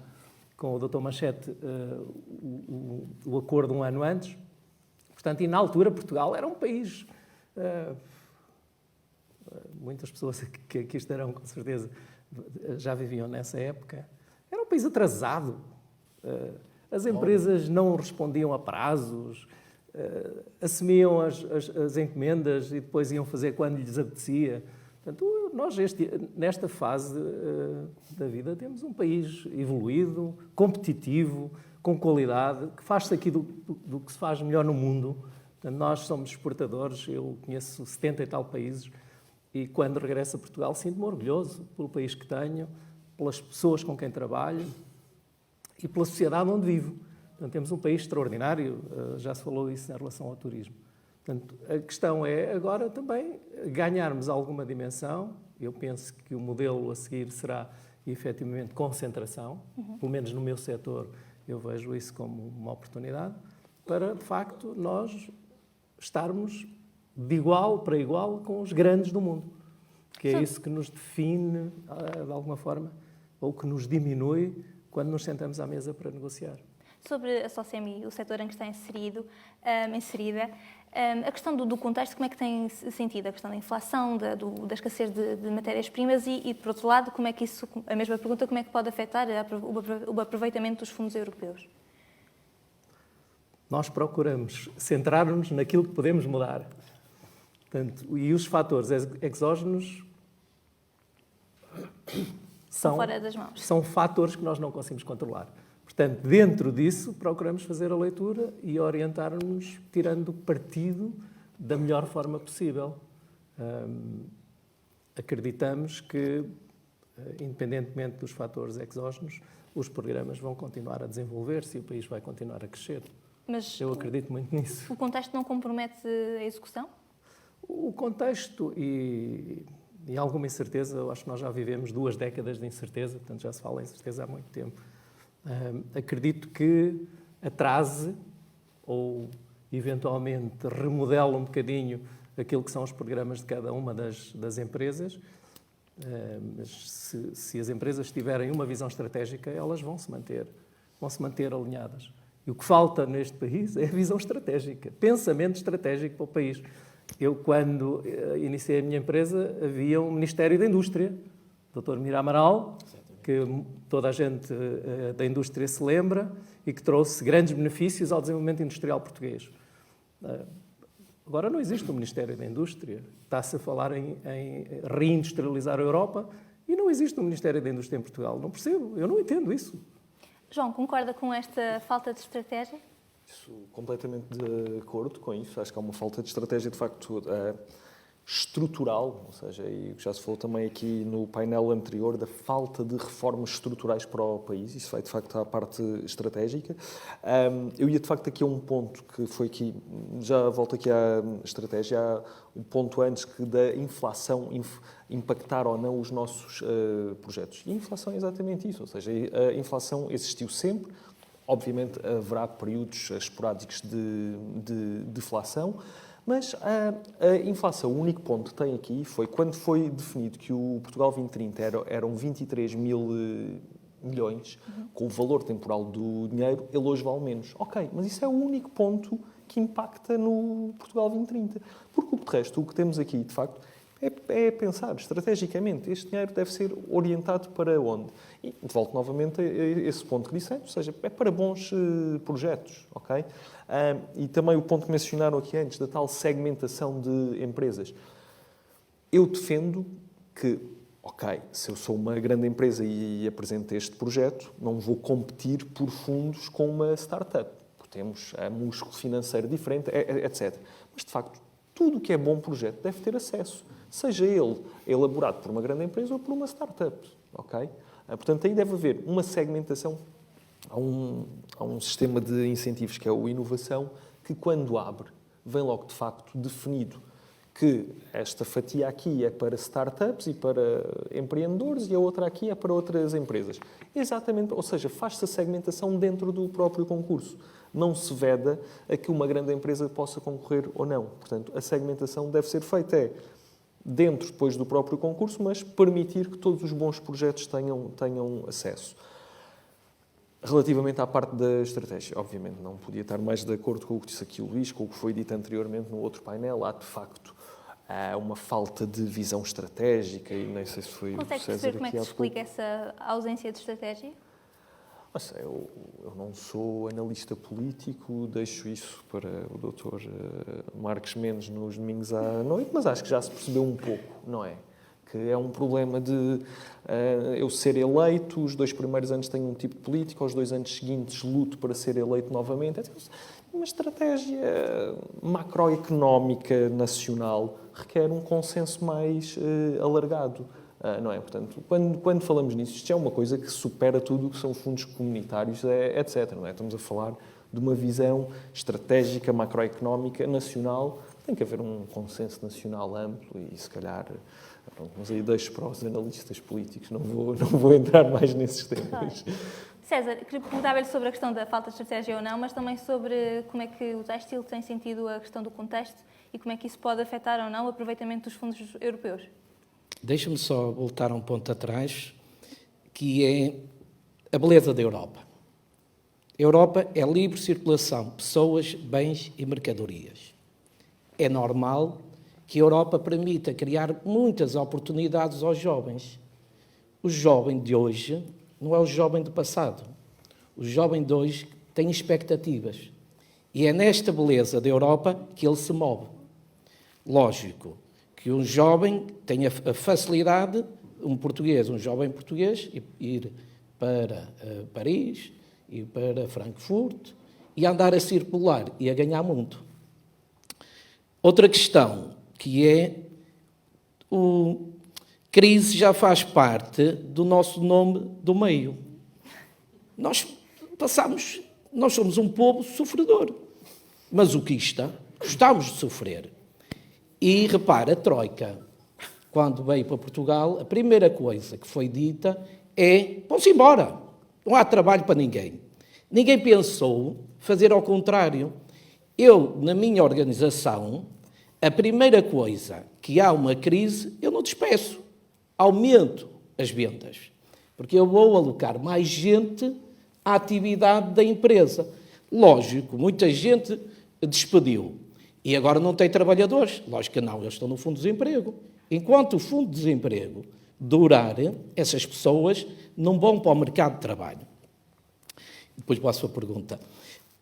com o Dr. Manchete o acordo um ano antes. Portanto, e na altura Portugal era um país... muitas pessoas que aqui estarão, com certeza, já viviam nessa época. Era um país atrasado. As empresas não respondiam a prazos, assumiam as encomendas e depois iam fazer quando lhes apetecia. Portanto, nós nesta fase da vida temos um país evoluído, competitivo, com qualidade, que faz-se aqui do que se faz melhor no mundo. Portanto, nós somos exportadores, eu conheço 70 e tal países e quando regresso a Portugal sinto-me orgulhoso pelo país que tenho, pelas pessoas com quem trabalho e pela sociedade onde vivo. Portanto, temos um país extraordinário, já se falou isso em relação ao turismo. Portanto, a questão é agora também ganharmos alguma dimensão. Eu penso que o modelo a seguir será, efetivamente, concentração. Pelo menos no meu setor, eu vejo isso como uma oportunidade para, de facto, nós estarmos de igual para igual com os grandes do mundo. Que é isso que nos define, de alguma forma, ou que nos diminui quando nos sentamos à mesa para negociar. Sobre a Socemi, o setor em que está inserida, a questão do contexto, como é que tem sentido? A questão da inflação, da escassez de matérias-primas e, por outro lado, como é que isso, a mesma pergunta, como é que pode afetar o aproveitamento dos fundos europeus? Nós procuramos centrar-nos naquilo que podemos mudar. Portanto, e os fatores exógenos fora das mãos. São fatores que nós não conseguimos controlar. Portanto, dentro disso, procuramos fazer a leitura e orientar-nos tirando partido da melhor forma possível. Acreditamos que, independentemente dos fatores exógenos, os programas vão continuar a desenvolver-se e o país vai continuar a crescer. Mas eu acredito muito nisso. O contexto não compromete a execução? O contexto e alguma incerteza, eu acho que nós já vivemos 2 décadas de incerteza, portanto já se fala em incerteza há muito tempo. Acredito que atrase ou eventualmente remodela um bocadinho aquilo que são os programas de cada uma das empresas, mas se as empresas tiverem uma visão estratégica, elas vão se manter alinhadas. E o que falta neste país é a visão estratégica, pensamento estratégico para o país. Eu, quando iniciei a minha empresa, havia um Ministério da Indústria, o Dr. Mira Amaral, que toda a gente da indústria se lembra e que trouxe grandes benefícios ao desenvolvimento industrial português. Agora não existe um Ministério da Indústria. Está-se a falar em reindustrializar a Europa e não existe um Ministério da Indústria em Portugal. Não percebo, eu não entendo isso. João, concorda com esta falta de estratégia? Completamente de acordo com isso. Acho que há uma falta de estratégia, de facto, estrutural, ou seja, e já se falou também aqui no painel anterior da falta de reformas estruturais para o país. Isso vai, de facto, à parte estratégica. Eu ia, de facto, aqui a um ponto que foi aqui, já volto aqui à estratégia, há um ponto antes que da inflação impactar ou não os nossos projetos. E a inflação é exatamente isso, ou seja, a inflação existiu sempre. Obviamente, haverá períodos esporádicos de deflação, mas a inflação, o único ponto que tem aqui foi quando foi definido que o Portugal 2030 eram 23 mil milhões, com o valor temporal do dinheiro, ele hoje vale menos. Ok, mas isso é o único ponto que impacta no Portugal 2030. Porque o resto, o que temos aqui, de facto, é pensar estrategicamente. Este dinheiro deve ser orientado para onde? E volto novamente a esse ponto que disse antes, ou seja, é para bons projetos, ok? E também o ponto que mencionaram aqui antes, da tal segmentação de empresas. Eu defendo que, ok, se eu sou uma grande empresa e apresento este projeto, não vou competir por fundos com uma startup, porque temos músculo financeiro diferente, etc. Mas, de facto, tudo o que é bom projeto deve ter acesso, seja ele elaborado por uma grande empresa ou por uma startup, ok? Portanto, aí deve haver uma segmentação. Há um sistema de incentivos que é o Inovação, que quando abre, vem logo, de facto, definido que esta fatia aqui é para startups e para empreendedores e a outra aqui é para outras empresas. Exatamente, ou seja, faz-se a segmentação dentro do próprio concurso. Não se veda a que uma grande empresa possa concorrer ou não. Portanto, a segmentação deve ser feita dentro depois do próprio concurso, mas permitir que todos os bons projetos tenham acesso. Relativamente à parte da estratégia, obviamente não podia estar mais de acordo com o que disse aqui o Luís, com o que foi dito anteriormente no outro painel. Há, de facto, uma falta de visão estratégica e nem sei se foi o Consegue César perceber como é que aqui se há pouco. explica essa ausência de estratégia? Eu não sou analista político, deixo isso para o Dr. Marques Mendes nos domingos à noite, mas acho que já se percebeu um pouco, não é? Que é um problema de eu ser eleito, os 2 primeiros anos tenho um tipo de política, aos 2 anos seguintes luto para ser eleito novamente. Uma estratégia macroeconómica nacional requer um consenso mais alargado. Não é? Portanto, quando falamos nisso, isto é uma coisa que supera tudo o que são fundos comunitários, etc. Não é? Estamos a falar de uma visão estratégica, macroeconómica, nacional. Tem que haver um consenso nacional amplo e, se calhar, pronto, mas aí deixo para os analistas políticos, não vou entrar mais nesses temas. Claro. César, queria perguntar-lhe sobre a questão da falta de estratégia ou não, mas também sobre como é que o têxtil tem sentido a questão do contexto e como é que isso pode afetar ou não o aproveitamento dos fundos europeus. Deixa-me só voltar a um ponto atrás, que é a beleza da Europa. A Europa é livre circulação, pessoas, bens e mercadorias. É normal que a Europa permita criar muitas oportunidades aos jovens. O jovem de hoje não é o jovem do passado. O jovem de hoje tem expectativas. E é nesta beleza da Europa que ele se move. Lógico que um jovem tem a facilidade, um jovem português, ir para Paris, ir para Frankfurt e andar a circular e a ganhar muito. Outra questão, que é crise já faz parte do nosso nome do meio. Nós somos um povo sofredor, masoquista, gostamos de sofrer. E repara, a Troika, quando veio para Portugal, a primeira coisa que foi dita é: vão-se embora, não há trabalho para ninguém. Ninguém pensou fazer ao contrário. Eu, na minha organização, a primeira coisa que há uma crise, eu não despeço, aumento as vendas, porque eu vou alocar mais gente à atividade da empresa. Lógico, muita gente despediu. E agora não tem trabalhadores? Lógico que não, eles estão no Fundo de Desemprego. Enquanto o Fundo de Desemprego durar, essas pessoas não vão para o mercado de trabalho. Depois para a sua pergunta.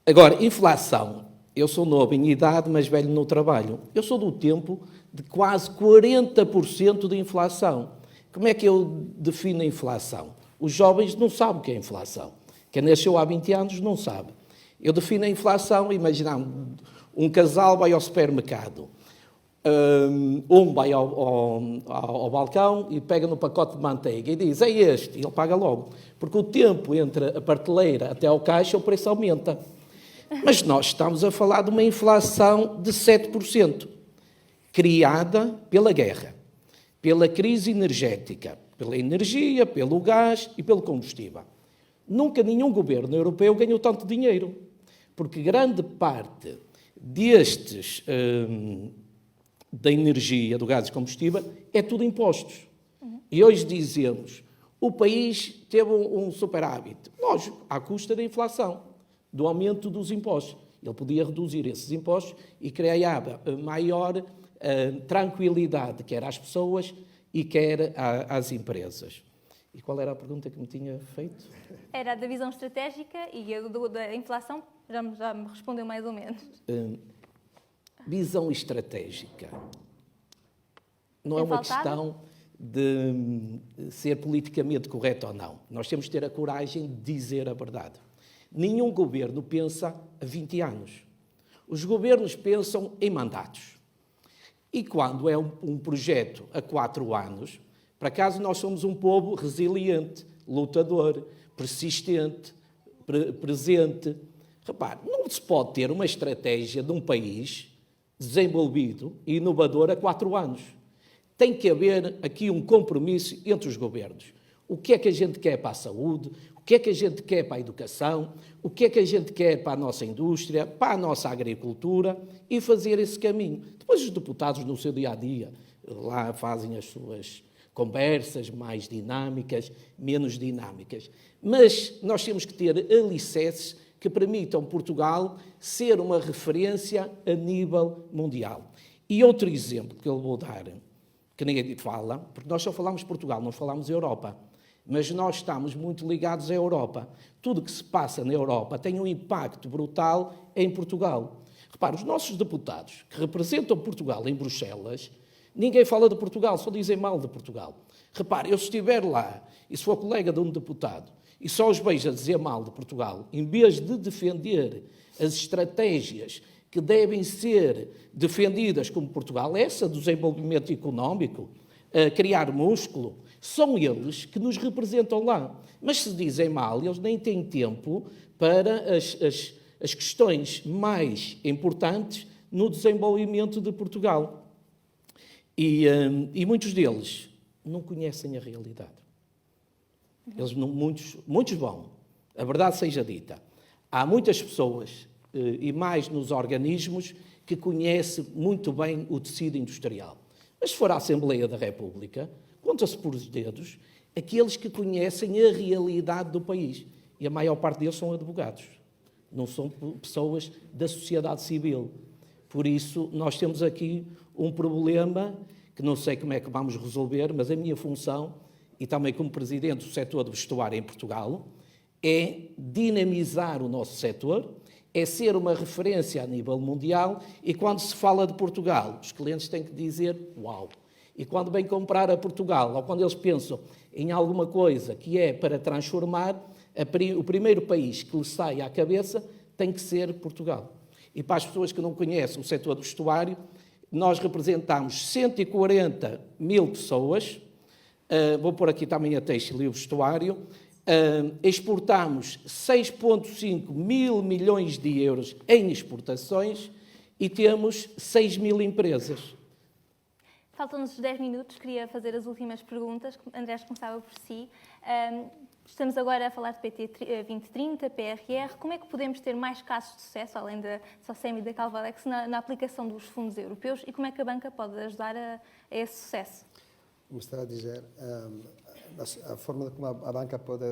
Agora, inflação. Eu sou novo em idade, mas velho no trabalho. Eu sou do tempo de quase 40% de inflação. Como é que eu defino a inflação? Os jovens não sabem o que é inflação. Quem nasceu há 20 anos não sabe. Eu defino a inflação, imaginamos, um casal vai ao supermercado, vai ao balcão e pega no pacote de manteiga e diz: é este, e ele paga logo. Porque o tempo entre a prateleira até ao caixa, o preço aumenta. Mas nós estamos a falar de uma inflação de 7%, criada pela guerra, pela crise energética, pela energia, pelo gás e pelo combustível. Nunca nenhum governo europeu ganhou tanto dinheiro, porque grande parte destes da energia, do gás e combustível, é tudo impostos. E hoje dizemos, o país teve um superávit. Lógico, à custa da inflação, do aumento dos impostos. Ele podia reduzir esses impostos e criava maior tranquilidade, quer às pessoas e quer às empresas. E qual era a pergunta que me tinha feito? Era da visão estratégica e a da inflação já me respondeu mais ou menos. Visão estratégica. Não é uma questão de ser politicamente correto ou não. Nós temos que ter a coragem de dizer a verdade. Nenhum governo pensa a 20 anos. Os governos pensam em mandatos. E quando é um projeto a 4 anos, por acaso nós somos um povo resiliente, lutador, persistente, presente. Repare, não se pode ter uma estratégia de um país desenvolvido e inovador a 4 anos. Tem que haver aqui um compromisso entre os governos. O que é que a gente quer para a saúde? O que é que a gente quer para a educação? O que é que a gente quer para a nossa indústria, para a nossa agricultura e fazer esse caminho. Depois os deputados no seu dia-a-dia lá fazem as suas conversas mais dinâmicas, menos dinâmicas. Mas nós temos que ter alicerces que permitam Portugal ser uma referência a nível mundial. E outro exemplo que eu vou dar, que ninguém fala, porque nós só falamos Portugal, não falamos Europa, mas nós estamos muito ligados à Europa. Tudo que se passa na Europa tem um impacto brutal em Portugal. Repare, os nossos deputados que representam Portugal em Bruxelas, ninguém fala de Portugal, só dizem mal de Portugal. Repare, eu se estiver lá e se for colega de um deputado e só os vejo a dizer mal de Portugal, em vez de defender as estratégias que devem ser defendidas como Portugal, essa do desenvolvimento económico, criar músculo, são eles que nos representam lá. Mas se dizem mal, eles nem têm tempo para as questões mais importantes no desenvolvimento de Portugal. E muitos deles não conhecem a realidade. Eles não, muitos vão. A verdade seja dita. Há muitas pessoas, e mais nos organismos, que conhecem muito bem o tecido industrial. Mas se for à Assembleia da República, conta-se por os dedos aqueles que conhecem a realidade do país. E a maior parte deles são advogados. Não são pessoas da sociedade civil. Por isso, nós temos aqui um problema que não sei como é que vamos resolver, mas a minha função, e também como presidente do setor do vestuário em Portugal, é dinamizar o nosso setor, é ser uma referência a nível mundial, e quando se fala de Portugal, os clientes têm que dizer uau. E quando vêm comprar a Portugal, ou quando eles pensam em alguma coisa que é para transformar, o primeiro país que lhes sai à cabeça tem que ser Portugal. E para as pessoas que não conhecem o setor do vestuário, nós representamos 140 mil pessoas, vou pôr aqui também a têxtil e o vestuário, exportamos 6,5 mil milhões de euros em exportações e temos 6 mil empresas. Faltam-nos 10 minutos, queria fazer as últimas perguntas. Andrés, começava por si. Estamos agora a falar de PT 2030, PRR. Como é que podemos ter mais casos de sucesso, além da SOCEM e da Calvalex, na aplicação dos fundos europeus, e como é que a banca pode ajudar a esse sucesso? Como estava a dizer, a forma como a banca pode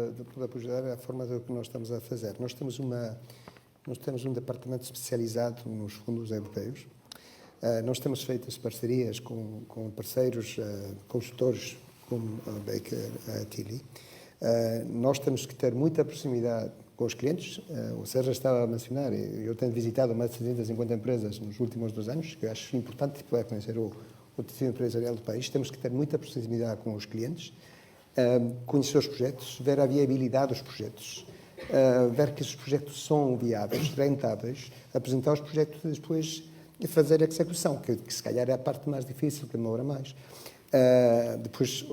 ajudar é a forma do que nós estamos a fazer. Nós temos um departamento especializado nos fundos europeus. Nós temos feito as parcerias com parceiros, consultores como a Baker Tilly. Nós temos que ter muita proximidade com os clientes. O Sérgio estava a mencionar, eu tenho visitado mais de 750 empresas nos últimos 2 anos, que eu acho importante para conhecer o tecido empresarial do país. Temos que ter muita proximidade com os clientes, conhecer os projetos, ver a viabilidade dos projetos, ver que os projetos são viáveis, rentáveis, apresentar os projetos e depois fazer a execução, que se calhar é a parte mais difícil, que demora mais. Depois,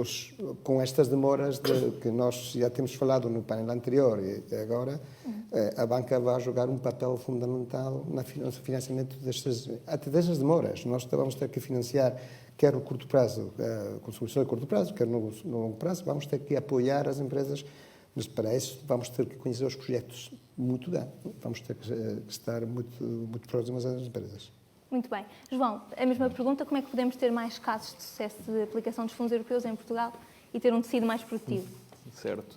com estas demoras que nós já temos falado no painel anterior e agora, a banca vai jogar um papel fundamental no financiamento até destas demoras. Nós vamos ter que financiar, quer no curto prazo, a consumição a curto prazo, quer no longo prazo, vamos ter que apoiar as empresas, mas para isso vamos ter que conhecer os projetos muito bem, vamos ter que estar muito próximos às empresas. Muito bem. João, a mesma pergunta, como é que podemos ter mais casos de sucesso de aplicação dos fundos europeus em Portugal e ter um tecido mais produtivo? Certo.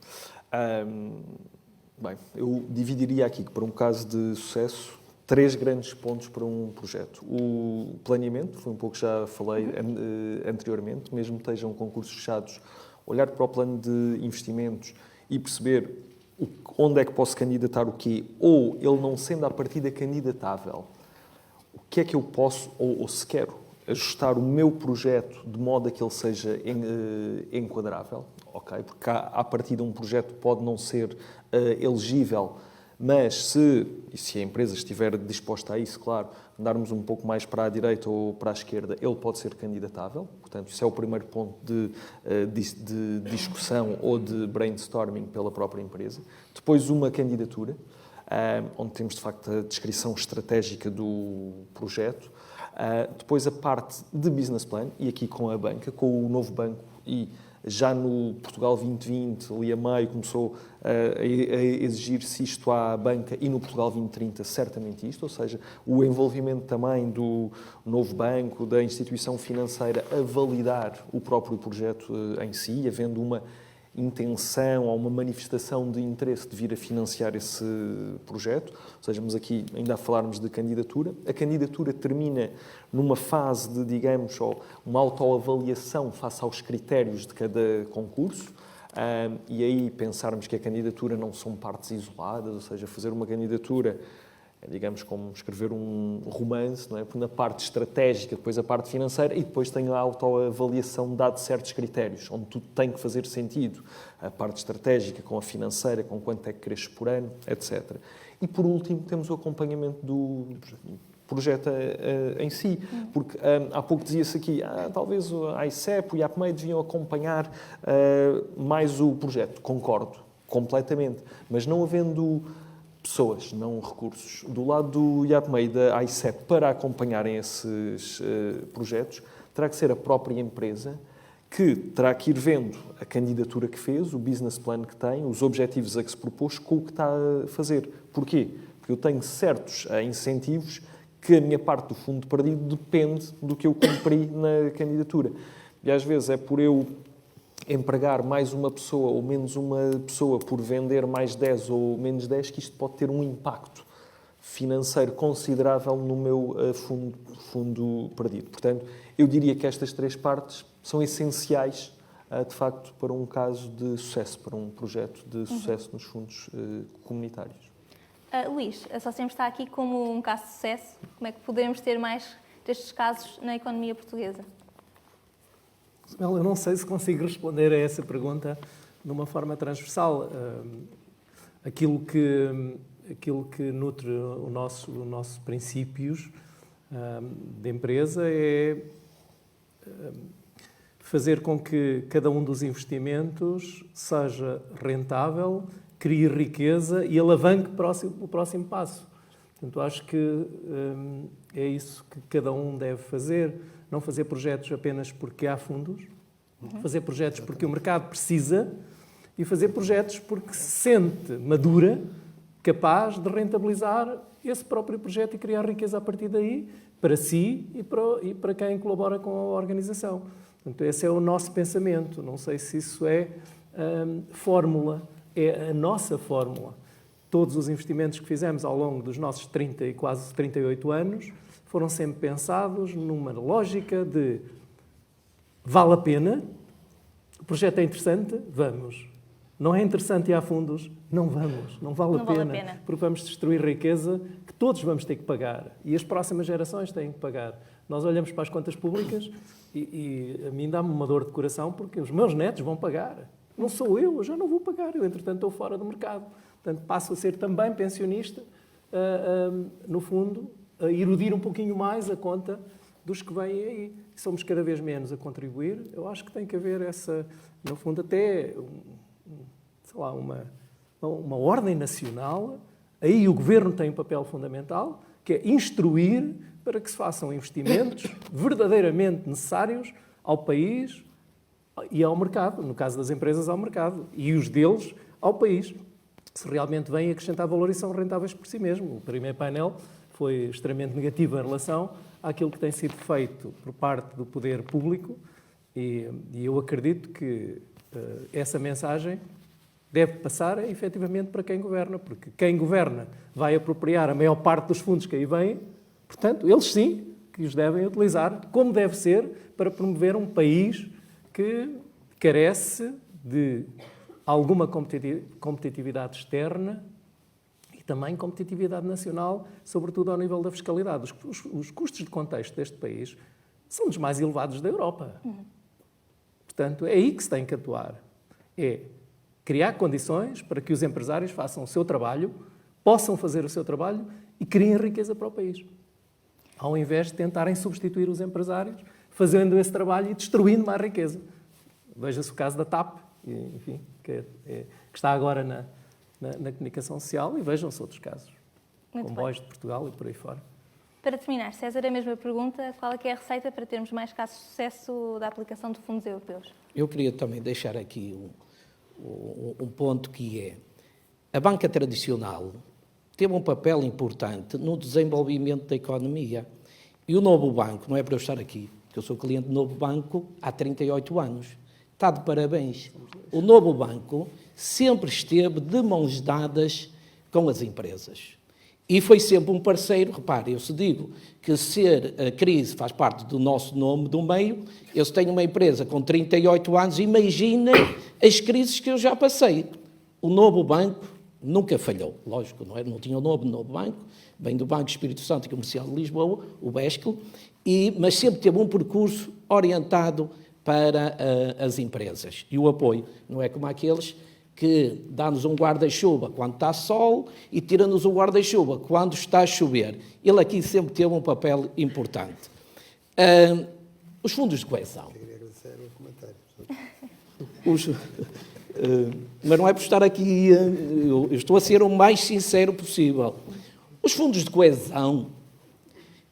Bem, eu dividiria aqui, para um caso de sucesso, 3 grandes pontos para um projeto. O planeamento, foi um pouco que já falei anteriormente, mesmo que estejam concursos fechados, olhar para o plano de investimentos e perceber onde é que posso candidatar o quê, ou ele não sendo à partida candidatável, o que é que eu posso, ou se quero, ajustar o meu projeto de modo a que ele seja enquadrável, ok? Porque à partida um projeto pode não ser elegível, mas se a empresa estiver disposta a isso, claro, andarmos um pouco mais para a direita ou para a esquerda, ele pode ser candidatável. Portanto, isso é o primeiro ponto de discussão ou de brainstorming pela própria empresa. Depois, uma candidatura. onde temos, de facto, a descrição estratégica do projeto. Depois a parte de business plan, e aqui com a banca, com o novo banco, e já no Portugal 2020, ali a meio, começou a exigir-se isto à banca, e no Portugal 2030 certamente isto, ou seja, o envolvimento também do novo banco, da instituição financeira a validar o próprio projeto em si, havendo uma intenção ou uma manifestação de interesse de vir a financiar esse projeto. Ou seja, mas aqui ainda a falarmos de candidatura. A candidatura termina numa fase de, digamos, uma autoavaliação face aos critérios de cada concurso. E aí pensarmos que a candidatura não são partes isoladas, ou seja, fazer uma candidatura é, digamos, como escrever um romance, não é? Na parte estratégica, depois a parte financeira, e depois tem a autoavaliação dado certos critérios, onde tudo tem que fazer sentido. A parte estratégica com a financeira, com quanto é que cresce por ano, etc. E, por último, temos o acompanhamento do projeto em si, porque há pouco dizia-se aqui, talvez a ICEP, o IAPMEI deviam acompanhar mais o projeto. Concordo, completamente. Mas não havendo pessoas, não recursos, do lado do IAPMEI e da ICEP para acompanharem esses projetos, terá que ser a própria empresa que terá que ir vendo a candidatura que fez, o business plan que tem, os objetivos a que se propôs, com o que está a fazer. Porquê? Porque eu tenho certos incentivos que a minha parte do fundo perdido depende do que eu cumpri na candidatura. E às vezes é por eu empregar mais uma pessoa ou menos uma pessoa por vender mais 10 ou menos 10 que isto pode ter um impacto financeiro considerável no meu fundo perdido. Portanto, eu diria que estas três partes são essenciais, de facto, para um caso de sucesso, para um projeto de sucesso nos fundos comunitários. Luís, a Sociem está aqui como um caso de sucesso. Como é que podemos ter mais destes casos na economia portuguesa? Eu não sei se consigo responder a essa pergunta de uma forma transversal. Aquilo que nutre o nosso princípios de empresa é fazer com que cada um dos investimentos seja rentável, crie riqueza e alavanque o próximo passo. Portanto, acho que é isso que cada um deve fazer. Não fazer projetos apenas porque há fundos, fazer projetos porque o mercado precisa e fazer projetos porque se sente madura, capaz de rentabilizar esse próprio projeto e criar riqueza a partir daí, para si e para quem colabora com a organização. Portanto, esse é o nosso pensamento. Não sei se isso é fórmula, é a nossa fórmula. Todos os investimentos que fizemos ao longo dos nossos 30 e quase 38 anos foram sempre pensados numa lógica de vale a pena, o projeto é interessante, vamos. Não é interessante e há fundos, não vamos, não vale a pena, porque vamos destruir riqueza que todos vamos ter que pagar e as próximas gerações têm que pagar. Nós olhamos para as contas públicas e a mim dá-me uma dor de coração porque os meus netos vão pagar. Não sou eu já não vou pagar, eu entretanto estou fora do mercado. Portanto, passo a ser também pensionista, no fundo, a erudir um pouquinho mais a conta dos que vêm aí. Somos cada vez menos a contribuir. Eu acho que tem que haver essa, no fundo, até sei lá, uma ordem nacional. Aí o Governo tem um papel fundamental, que é instruir para que se façam investimentos verdadeiramente necessários ao país e ao mercado. No caso das empresas, ao mercado. E os deles, ao país. Se realmente vêm acrescentar valor e são rentáveis por si mesmo. O primeiro painel foi extremamente negativo em relação àquilo que tem sido feito por parte do poder público e eu acredito que essa mensagem deve passar efetivamente para quem governa, porque quem governa vai apropriar a maior parte dos fundos que aí vêm, portanto, eles sim que os devem utilizar como deve ser para promover um país que carece de alguma competitividade externa e também competitividade nacional, sobretudo ao nível da fiscalidade. Os custos de contexto deste país são dos mais elevados da Europa. Portanto, é aí que se tem que atuar. É criar condições para que os empresários façam o seu trabalho, possam fazer o seu trabalho e criem riqueza para o país. Ao invés de tentarem substituir os empresários, fazendo esse trabalho e destruindo mais riqueza. Veja-se o caso da TAP, enfim, que está agora na comunicação social e vejam-se outros casos. Muito bem. Comboios de Portugal e por aí fora. Para terminar, César, a mesma pergunta. Qual é que é a receita para termos mais casos de sucesso da aplicação de fundos europeus? Eu queria também deixar aqui um ponto que é: a banca tradicional teve um papel importante no desenvolvimento da economia. E o Novo Banco, não é para eu estar aqui, porque eu sou cliente do Novo Banco há 38 anos. Está de parabéns. O Novo Banco sempre esteve de mãos dadas com as empresas. E foi sempre um parceiro. Repare, eu se digo que ser a crise faz parte do nosso nome, do meio, eu se tenho uma empresa com 38 anos, imagina as crises que eu já passei. O Novo Banco nunca falhou, lógico, não tinha o Novo Banco, vem do Banco Espírito Santo e Comercial de Lisboa, o BESCL, mas sempre teve um percurso orientado para as empresas. E o apoio não é como aqueles que dá-nos um guarda-chuva quando está sol e tira-nos o guarda-chuva quando está a chover. Ele aqui sempre teve um papel importante. Os fundos de coesão. Queria agradecer o comentário. Mas não é por estar aqui, eu estou a ser o mais sincero possível. Os fundos de coesão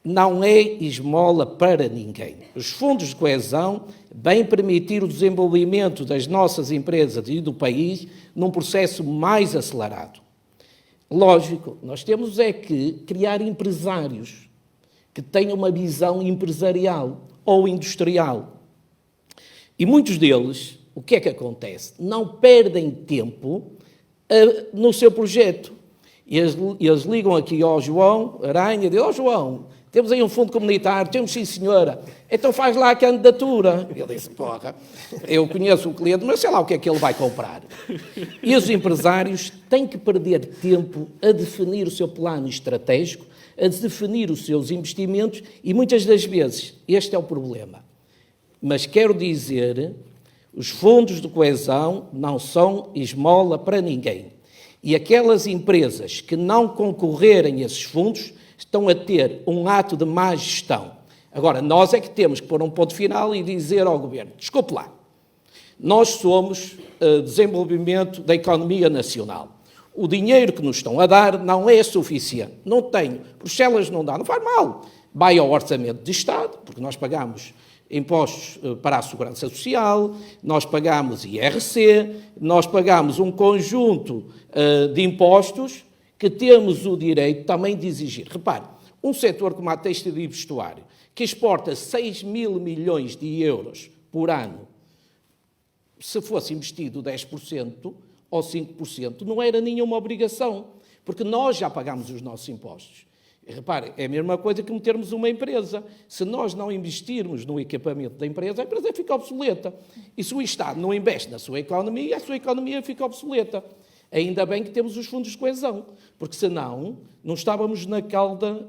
não é esmola para ninguém. Os fundos de coesão vêm permitir o desenvolvimento das nossas empresas e do país num processo mais acelerado. Lógico, nós temos é que criar empresários que tenham uma visão empresarial ou industrial. E muitos deles, o que é que acontece? Não perdem tempo no seu projeto. Eles ligam aqui ao João Aranha e dizem: ó João, temos aí um fundo comunitário, temos sim senhora, então faz lá a candidatura. Ele disse: porra, eu conheço o cliente, mas sei lá o que é que ele vai comprar. E os empresários têm que perder tempo a definir o seu plano estratégico, a definir os seus investimentos e muitas das vezes este é o problema. Mas quero dizer, os fundos de coesão não são esmola para ninguém. E aquelas empresas que não concorrerem a esses fundos estão a ter um ato de má gestão. Agora, nós é que temos que pôr um ponto final e dizer ao Governo: desculpe lá, nós somos desenvolvimento da economia nacional. O dinheiro que nos estão a dar não é suficiente. Não tenho. Bruxelas não dá. Não faz mal. Vai ao orçamento de Estado, porque nós pagamos impostos para a Segurança Social, nós pagamos IRC, nós pagamos um conjunto de impostos que temos o direito também de exigir. Repare, um setor como a têxtil e vestuário, que exporta 6 mil milhões de euros por ano, se fosse investido 10% ou 5%, não era nenhuma obrigação, porque nós já pagamos os nossos impostos. E repare, é a mesma coisa que metermos uma empresa. Se nós não investirmos no equipamento da empresa, a empresa fica obsoleta. E se o Estado não investe na sua economia, a sua economia fica obsoleta. Ainda bem que temos os fundos de coesão, porque senão não estávamos na cauda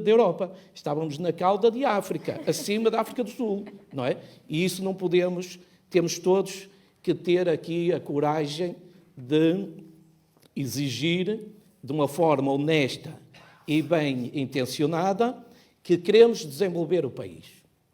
da Europa, estávamos na cauda de África, acima da África do Sul, não é? E isso não podemos, temos todos que ter aqui a coragem de exigir de uma forma honesta e bem intencionada que queremos desenvolver o país.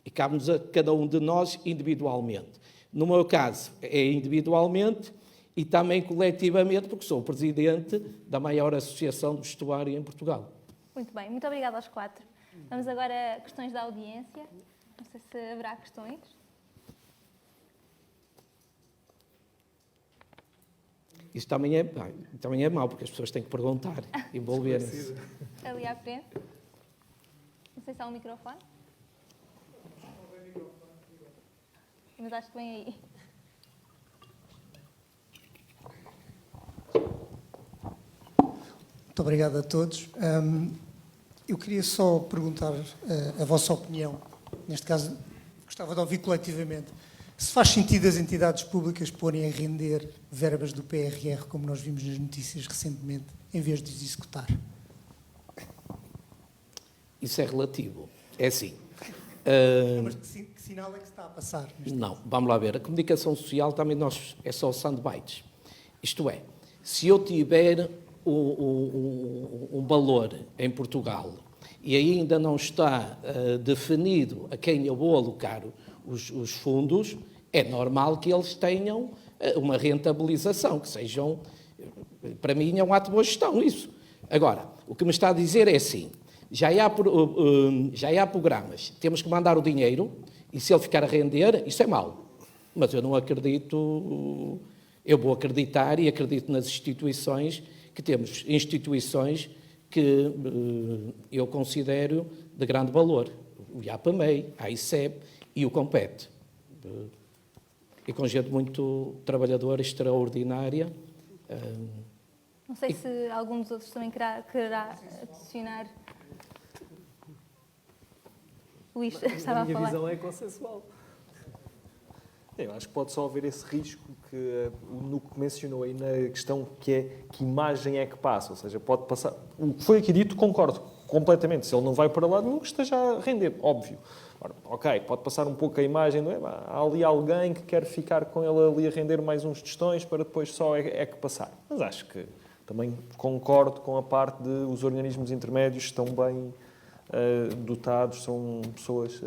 E cabe-nos a cada um de nós individualmente. No meu caso, é individualmente e também coletivamente, porque sou o presidente da maior associação de vestuário em Portugal. Muito bem, muito obrigada aos quatro. Vamos agora a questões da audiência. Não sei se haverá questões. Isso também é mau, porque as pessoas têm que perguntar, envolverem-se. Ali à frente. Não sei se há um microfone. Mas acho que vem aí. Muito obrigado a todos. Eu queria só perguntar a vossa opinião. Neste caso, gostava de ouvir coletivamente. Se faz sentido as entidades públicas porem a render verbas do PRR, como nós vimos nas notícias recentemente, em vez de as executar? Isso é relativo. É assim. Mas que sinal é que se está a passar? Não, vamos lá ver. A comunicação social também é só soundbites. Isto é, se eu tiver um valor em Portugal e ainda não está definido a quem eu vou alocar os fundos, é normal que eles tenham uma rentabilização, que sejam... Para mim é um ato de boa gestão isso. Agora, o que me está a dizer é assim, já há programas, temos que mandar o dinheiro e se ele ficar a render, isso é mau. Mas eu não acredito, eu vou acreditar e acredito nas instituições, que temos instituições que eu considero de grande valor. O IAPMEI, a ICEP e o COMPET. E com gente muito trabalhadora, extraordinária. Não sei se algum dos outros também quererá adicionar. Luís, estava a A minha falar. visão é consensual. Eu acho que pode só haver esse risco que o Nuco mencionou aí na questão que é que imagem é que passa, ou seja, pode passar... O que foi aqui dito, concordo completamente. Se ele não vai para lá, não esteja a render, óbvio. Ora, ok, pode passar um pouco a imagem, não é? Há ali alguém que quer ficar com ele ali a render mais uns tostões para depois só é que passar. Mas acho que também concordo com a parte de os organismos intermédios estão bem dotados, são pessoas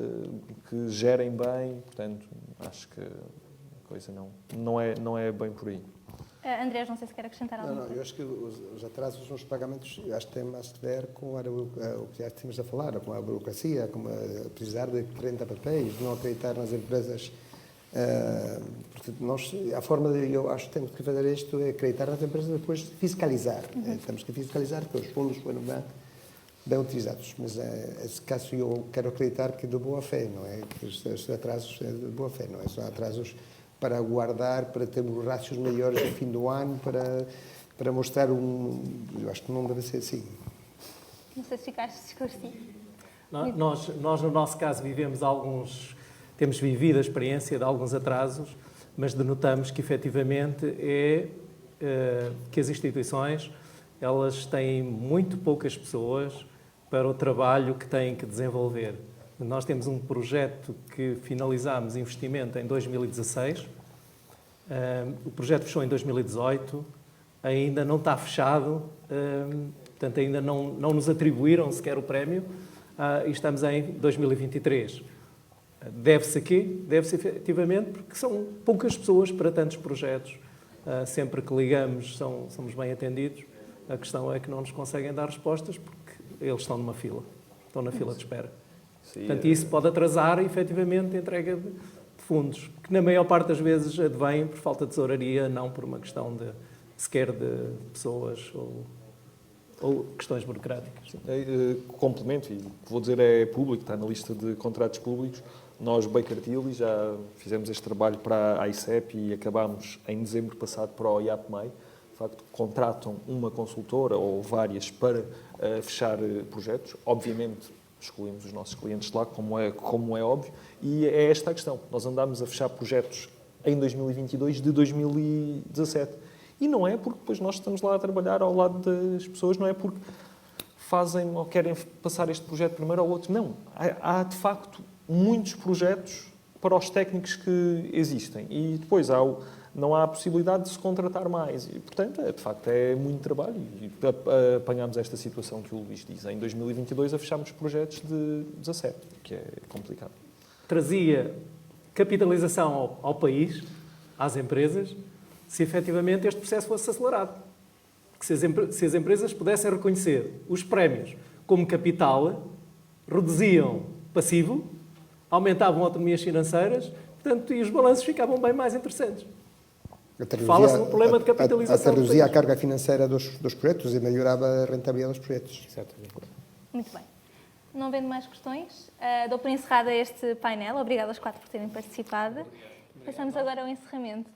que gerem bem, portanto, acho que a coisa não é bem por aí. Andrés, não sei se quer acrescentar alguma Não, coisa. eu acho que os atrasos nos pagamentos, eu acho que tem mais a ver com o que já tínhamos a falar, com a burocracia, com precisar de 30 papéis, não acreditar nas empresas. Portanto, a forma de, eu acho que temos que fazer isto é acreditar nas empresas e depois fiscalizar. Temos que fiscalizar que os fundos foram bem utilizados. Mas, nesse caso, eu quero acreditar que de boa fé, não é? Que os atrasos é de boa fé, não é? São atrasos para guardar, para termos rácios maiores no fim do ano, para mostrar eu acho que não deve ser assim. Não sei se ficaste esclarecido. Nós, no nosso caso, temos vivido a experiência de alguns atrasos, mas denotamos que, efetivamente, que as instituições elas têm muito poucas pessoas para o trabalho que têm que desenvolver. Nós temos um projeto que finalizámos investimento em 2016, o projeto fechou em 2018, ainda não está fechado, portanto ainda não nos atribuíram sequer o prémio e estamos em 2023. Deve-se a quê? Deve-se efetivamente porque são poucas pessoas para tantos projetos. Sempre que ligamos somos bem atendidos. A questão é que não nos conseguem dar respostas porque eles estão numa fila, estão na fila de espera. Portanto, isso pode atrasar, efetivamente, a entrega de fundos, que na maior parte das vezes advém por falta de tesouraria, não por uma questão sequer de pessoas ou questões burocráticas. Complemento, e o que vou dizer é público, está na lista de contratos públicos. Nós, Baker Tilly, já fizemos este trabalho para a ICEP e acabámos em dezembro passado para o IAPMEI. De facto, contratam uma consultora ou várias para fechar projetos. Obviamente, escolhemos os nossos clientes lá, como é óbvio, e é esta a questão. Nós andámos a fechar projetos em 2022 de 2017. E não é porque depois nós estamos lá a trabalhar ao lado das pessoas, não é porque fazem ou querem passar este projeto primeiro ao outro. Não. Há de facto, muitos projetos para os técnicos que existem. E depois não há a possibilidade de se contratar mais. E, portanto, de facto, é muito trabalho. E apanhámos esta situação que o Luís diz. Em 2022, a fechámos projetos de 17, que é complicado. Trazia capitalização ao país, às empresas, se efetivamente este processo fosse acelerado. Porque se as empresas pudessem reconhecer os prémios como capital, reduziam passivo, aumentavam autonomias financeiras, portanto, e os balanços ficavam bem mais interessantes. Fala-se no problema de capitalização. Até reduzia a carga financeira dos projetos e melhorava a rentabilidade dos projetos. Exatamente. Muito bem. Não havendo mais questões, dou por encerrada este painel. Obrigada aos 4 por terem participado. Passamos agora ao encerramento.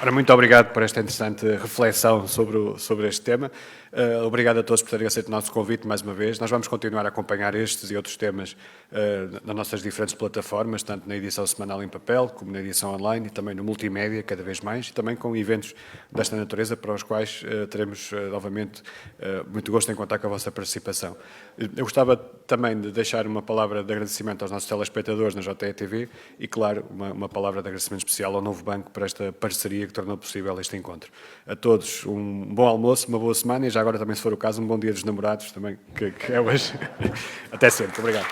Ora, muito obrigado por esta interessante reflexão sobre este tema. Obrigado a todos por terem aceito o nosso convite mais uma vez. Nós vamos continuar a acompanhar estes e outros temas nas nossas diferentes plataformas, tanto na edição semanal em papel, como na edição online e também no multimédia, cada vez mais, e também com eventos desta natureza, para os quais teremos, novamente, muito gosto em contar com a vossa participação. Eu gostava também de deixar uma palavra de agradecimento aos nossos telespectadores na JTV e, claro, uma palavra de agradecimento especial ao Novo Banco por esta parceria que tornou possível este encontro. A todos um bom almoço, uma boa semana e já agora também, se for o caso, um bom dia dos namorados também, que é hoje. Até sempre. Obrigado.